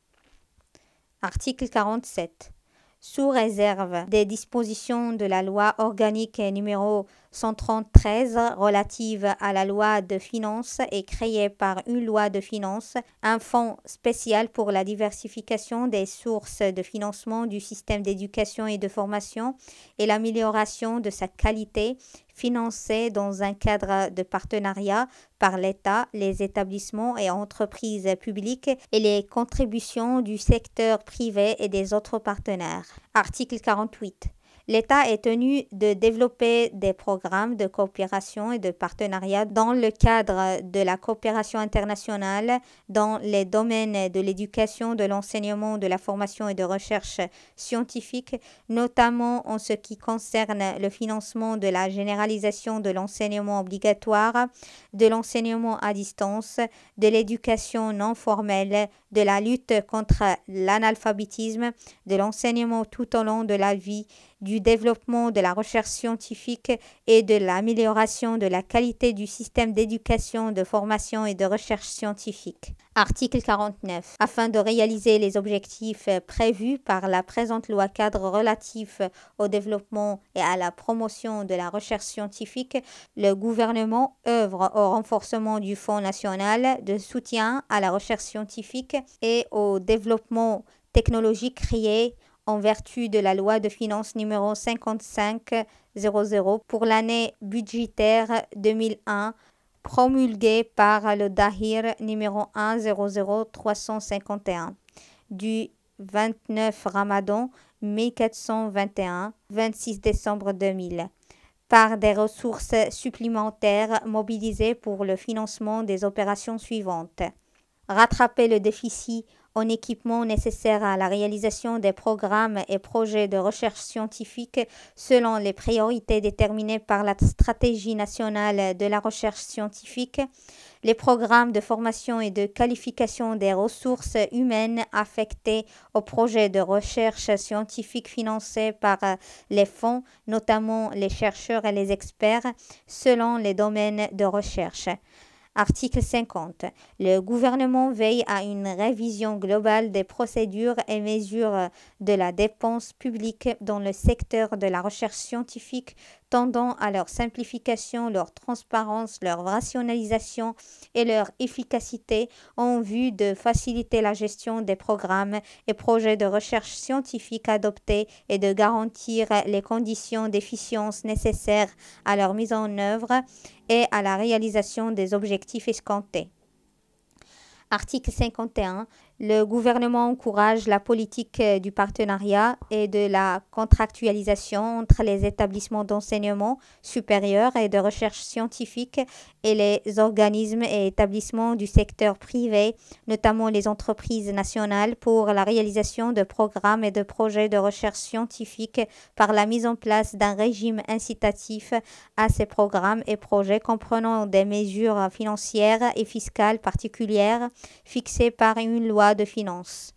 Article 47. Sous réserve des dispositions de la loi organique numéro 133 relative à la loi de finances et créée par une loi de finances, un fonds spécial pour la diversification des sources de financement du système d'éducation et de formation et l'amélioration de sa qualité, financé dans un cadre de partenariat par l'État, les établissements et entreprises publiques et les contributions du secteur privé et des autres partenaires. Article 48. L'État est tenu de développer des programmes de coopération et de partenariat dans le cadre de la coopération internationale dans les domaines de l'éducation, de l'enseignement, de la formation et de recherche scientifique, notamment en ce qui concerne le financement de la généralisation de l'enseignement obligatoire, de l'enseignement à distance, de l'éducation non formelle, de la lutte contre l'analphabétisme, de l'enseignement tout au long de la vie, du développement de la recherche scientifique et de l'amélioration de la qualité du système d'éducation, de formation et de recherche scientifique. Article 49. Afin de réaliser les objectifs prévus par la présente loi cadre relatif au développement et à la promotion de la recherche scientifique, le gouvernement œuvre au renforcement du Fonds national de soutien à la recherche scientifique et au développement technologique créé en vertu de la loi de finances numéro 5500 pour l'année budgétaire 2001, promulguée par le Dahir numéro 100351 du 29 Ramadan 1421, 26 décembre 2000, par des ressources supplémentaires mobilisées pour le financement des opérations suivantes. Rattraper le déficit en équipement nécessaire à la réalisation des programmes et projets de recherche scientifique selon les priorités déterminées par la stratégie nationale de la recherche scientifique, les programmes de formation et de qualification des ressources humaines affectées aux projets de recherche scientifique financés par les fonds, notamment les chercheurs et les experts, selon les domaines de recherche. Article 50. Le gouvernement veille à une révision globale des procédures et mesures de la dépense publique dans le secteur de la recherche scientifique, tendant à leur simplification, leur transparence, leur rationalisation et leur efficacité en vue de faciliter la gestion des programmes et projets de recherche scientifique adoptés et de garantir les conditions d'efficience nécessaires à leur mise en œuvre et à la réalisation des objectifs escomptés. Article 51. Le gouvernement encourage la politique du partenariat et de la contractualisation entre les établissements d'enseignement supérieur et de recherche scientifique et les organismes et établissements du secteur privé, notamment les entreprises nationales, pour la réalisation de programmes et de projets de recherche scientifique par la mise en place d'un régime incitatif à ces programmes et projets comprenant des mesures financières et fiscales particulières fixées par une loi de finances.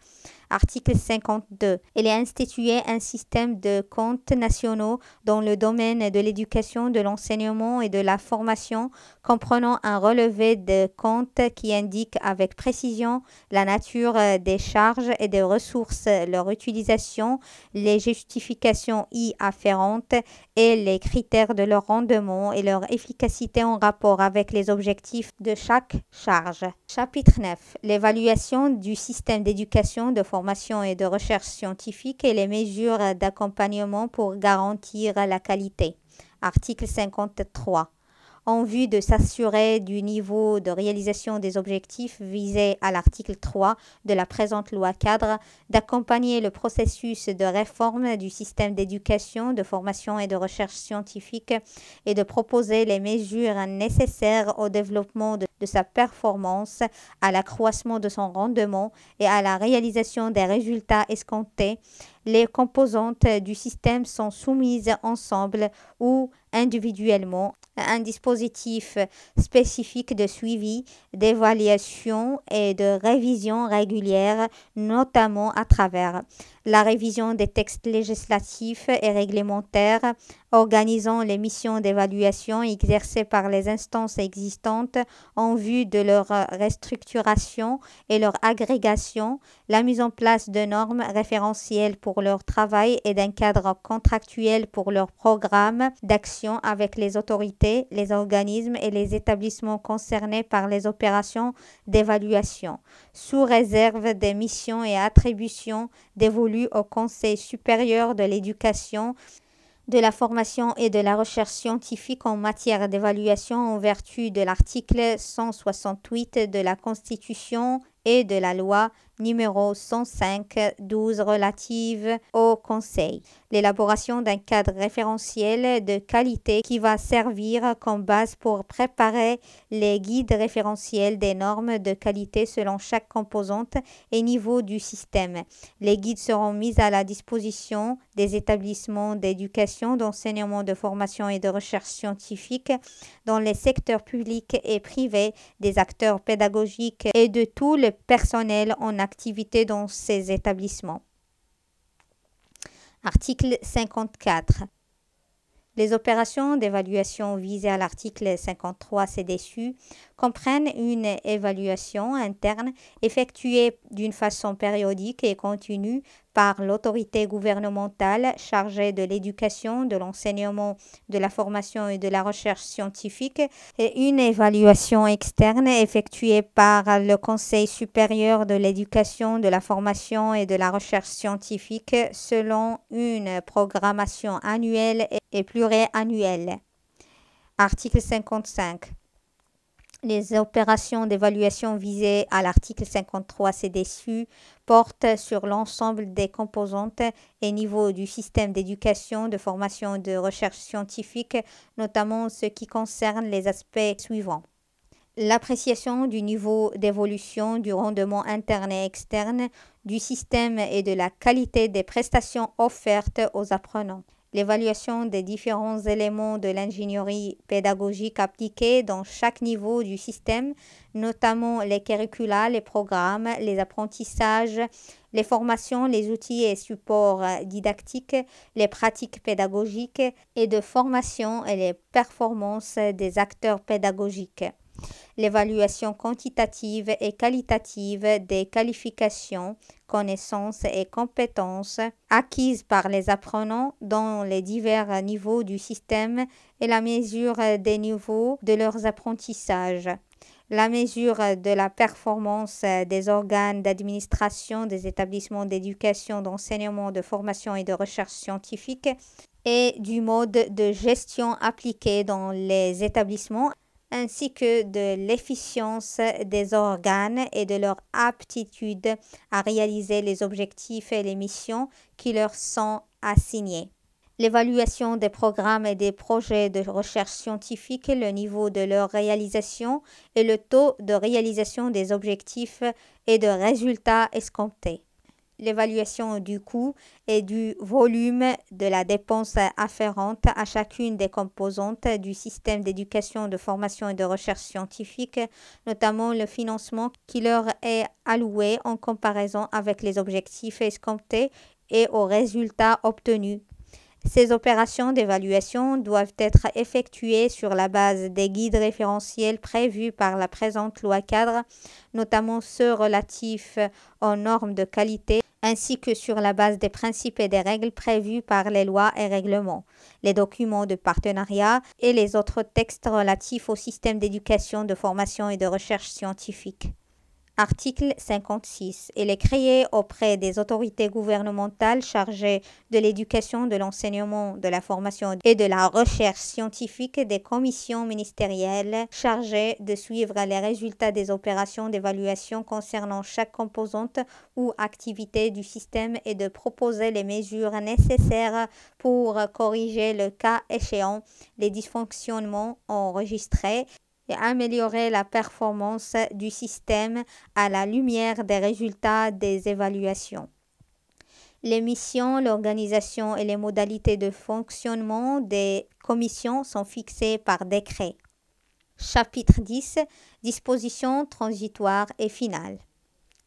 Article 52. Il est institué un système de comptes nationaux dans le domaine de l'éducation, de l'enseignement et de la formation, comprenant un relevé de comptes qui indique avec précision la nature des charges et des ressources, leur utilisation, les justifications y afférentes et les critères de leur rendement et leur efficacité en rapport avec les objectifs de chaque charge. Chapitre 9. L'évaluation du système d'éducation, de formation et de recherche scientifique et les mesures d'accompagnement pour garantir la qualité. Article 53. En vue de s'assurer du niveau de réalisation des objectifs visés à l'article 3 de la présente loi cadre, d'accompagner le processus de réforme du système d'éducation, de formation et de recherche scientifique et de proposer les mesures nécessaires au développement de sa performance, à l'accroissement de son rendement et à la réalisation des résultats escomptés. Les composantes du système sont soumises ensemble ou individuellement à un dispositif spécifique de suivi, d'évaluation et de révision régulière, notamment à travers la révision des textes législatifs et réglementaires, organisant les missions d'évaluation exercées par les instances existantes en vue de leur restructuration et leur agrégation, la mise en place de normes référentielles pour leur travail et d'un cadre contractuel pour leur programme d'action avec les autorités, les organismes et les établissements concernés par les opérations d'évaluation, sous réserve des missions et attributions dévolues au Conseil supérieur de l'éducation, de la formation et de la recherche scientifique en matière d'évaluation en vertu de l'article 168 de la Constitution et de la loi numéro 105/12 relative au Conseil. L'élaboration d'un cadre référentiel de qualité qui va servir comme base pour préparer les guides référentiels des normes de qualité selon chaque composante et niveau du système. Les guides seront mis à la disposition des établissements d'éducation, d'enseignement, de formation et de recherche scientifique dans les secteurs publics et privés, des acteurs pédagogiques et de tout le personnel en activité dans ces établissements. Article 54. Les opérations d'évaluation visées à l'article 53 ci-dessus comprennent une évaluation interne effectuée d'une façon périodique et continue par l'autorité gouvernementale chargée de l'éducation, de l'enseignement, de la formation et de la recherche scientifique et une évaluation externe effectuée par le Conseil supérieur de l'éducation, de la formation et de la recherche scientifique selon une programmation annuelle et pluriannuelle. Article 55. Les opérations d'évaluation visées à l'article 53 ci-dessus portent sur l'ensemble des composantes et niveaux du système d'éducation, de formation et de recherche scientifique, notamment ce qui concerne les aspects suivants. L'appréciation du niveau d'évolution, du rendement interne et externe du système et de la qualité des prestations offertes aux apprenants. L'évaluation des différents éléments de l'ingénierie pédagogique appliquée dans chaque niveau du système, notamment les curricula, les programmes, les apprentissages, les formations, les outils et supports didactiques, les pratiques pédagogiques et de formation et les performances des acteurs pédagogiques. L'évaluation quantitative et qualitative des qualifications, connaissances et compétences acquises par les apprenants dans les divers niveaux du système et la mesure des niveaux de leurs apprentissages. La mesure de la performance des organes d'administration des établissements d'éducation, d'enseignement, de formation et de recherche scientifique et du mode de gestion appliqué dans les établissements ainsi que de l'efficience des organes et de leur aptitude à réaliser les objectifs et les missions qui leur sont assignés. L'évaluation des programmes et des projets de recherche scientifique, le niveau de leur réalisation et le taux de réalisation des objectifs et de résultats escomptés. L'évaluation du coût et du volume de la dépense afférente à chacune des composantes du système d'éducation, de formation et de recherche scientifique, notamment le financement qui leur est alloué en comparaison avec les objectifs escomptés et aux résultats obtenus. Ces opérations d'évaluation doivent être effectuées sur la base des guides référentiels prévus par la présente loi cadre, notamment ceux relatifs aux normes de qualité, ainsi que sur la base des principes et des règles prévus par les lois et règlements, les documents de partenariat et les autres textes relatifs au système d'éducation, de formation et de recherche scientifique. Article 56. Il est créé auprès des autorités gouvernementales chargées de l'éducation, de l'enseignement, de la formation et de la recherche scientifique des commissions ministérielles chargées de suivre les résultats des opérations d'évaluation concernant chaque composante ou activité du système et de proposer les mesures nécessaires pour corriger le cas échéant les dysfonctionnements enregistrés et améliorer la performance du système à la lumière des résultats des évaluations. Les missions, l'organisation et les modalités de fonctionnement des commissions sont fixées par décret. Chapitre 10. Dispositions transitoires et finales.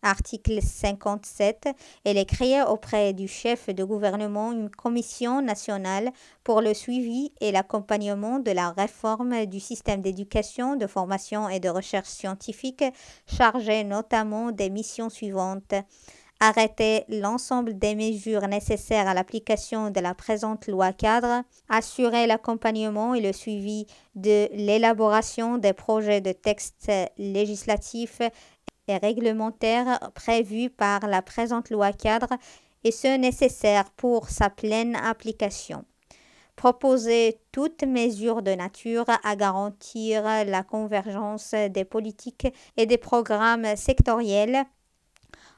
Article 57. Elle est créée auprès du chef de gouvernement une commission nationale pour le suivi et l'accompagnement de la réforme du système d'éducation, de formation et de recherche scientifique, chargée notamment des missions suivantes. Arrêter l'ensemble des mesures nécessaires à l'application de la présente loi cadre, assurer l'accompagnement et le suivi de l'élaboration des projets de textes législatifs et réglementaires prévus par la présente loi cadre et ceux nécessaires pour sa pleine application. Proposer toute mesure de nature à garantir la convergence des politiques et des programmes sectoriels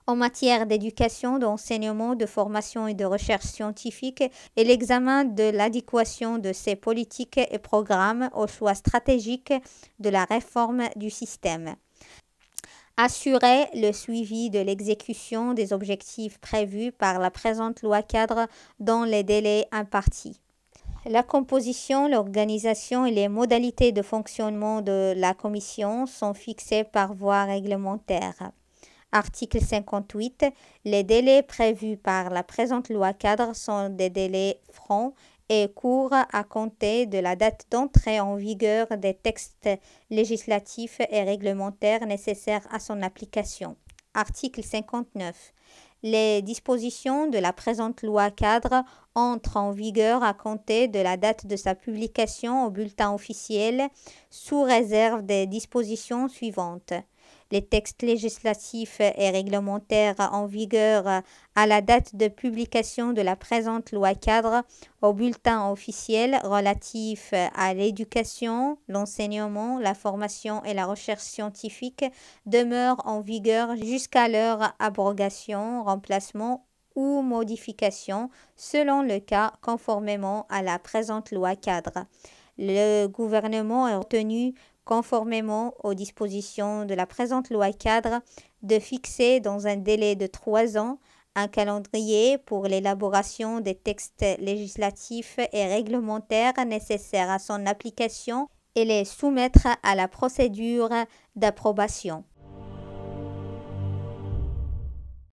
en matière d'éducation, d'enseignement, de formation et de recherche scientifique et l'examen de l'adéquation de ces politiques et programmes aux choix stratégiques de la réforme du système. Assurer le suivi de l'exécution des objectifs prévus par la présente loi cadre dans les délais impartis. La composition, l'organisation et les modalités de fonctionnement de la commission sont fixées par voie réglementaire. Article 58. Les délais prévus par la présente loi cadre sont des délais francs et courts à compter de la date d'entrée en vigueur des textes législatifs et réglementaires nécessaires à son application. Article 59. Les dispositions de la présente loi cadre entrent en vigueur à compter de la date de sa publication au bulletin officiel, sous réserve des dispositions suivantes. Les textes législatifs et réglementaires en vigueur à la date de publication de la présente loi cadre au bulletin officiel relatif à l'éducation, l'enseignement, la formation et la recherche scientifique demeurent en vigueur jusqu'à leur abrogation, remplacement ou modification selon le cas conformément à la présente loi cadre. Le gouvernement est tenu, conformément aux dispositions de la présente loi cadre, de fixer dans un délai de 3 ans un calendrier pour l'élaboration des textes législatifs et réglementaires nécessaires à son application et les soumettre à la procédure d'approbation.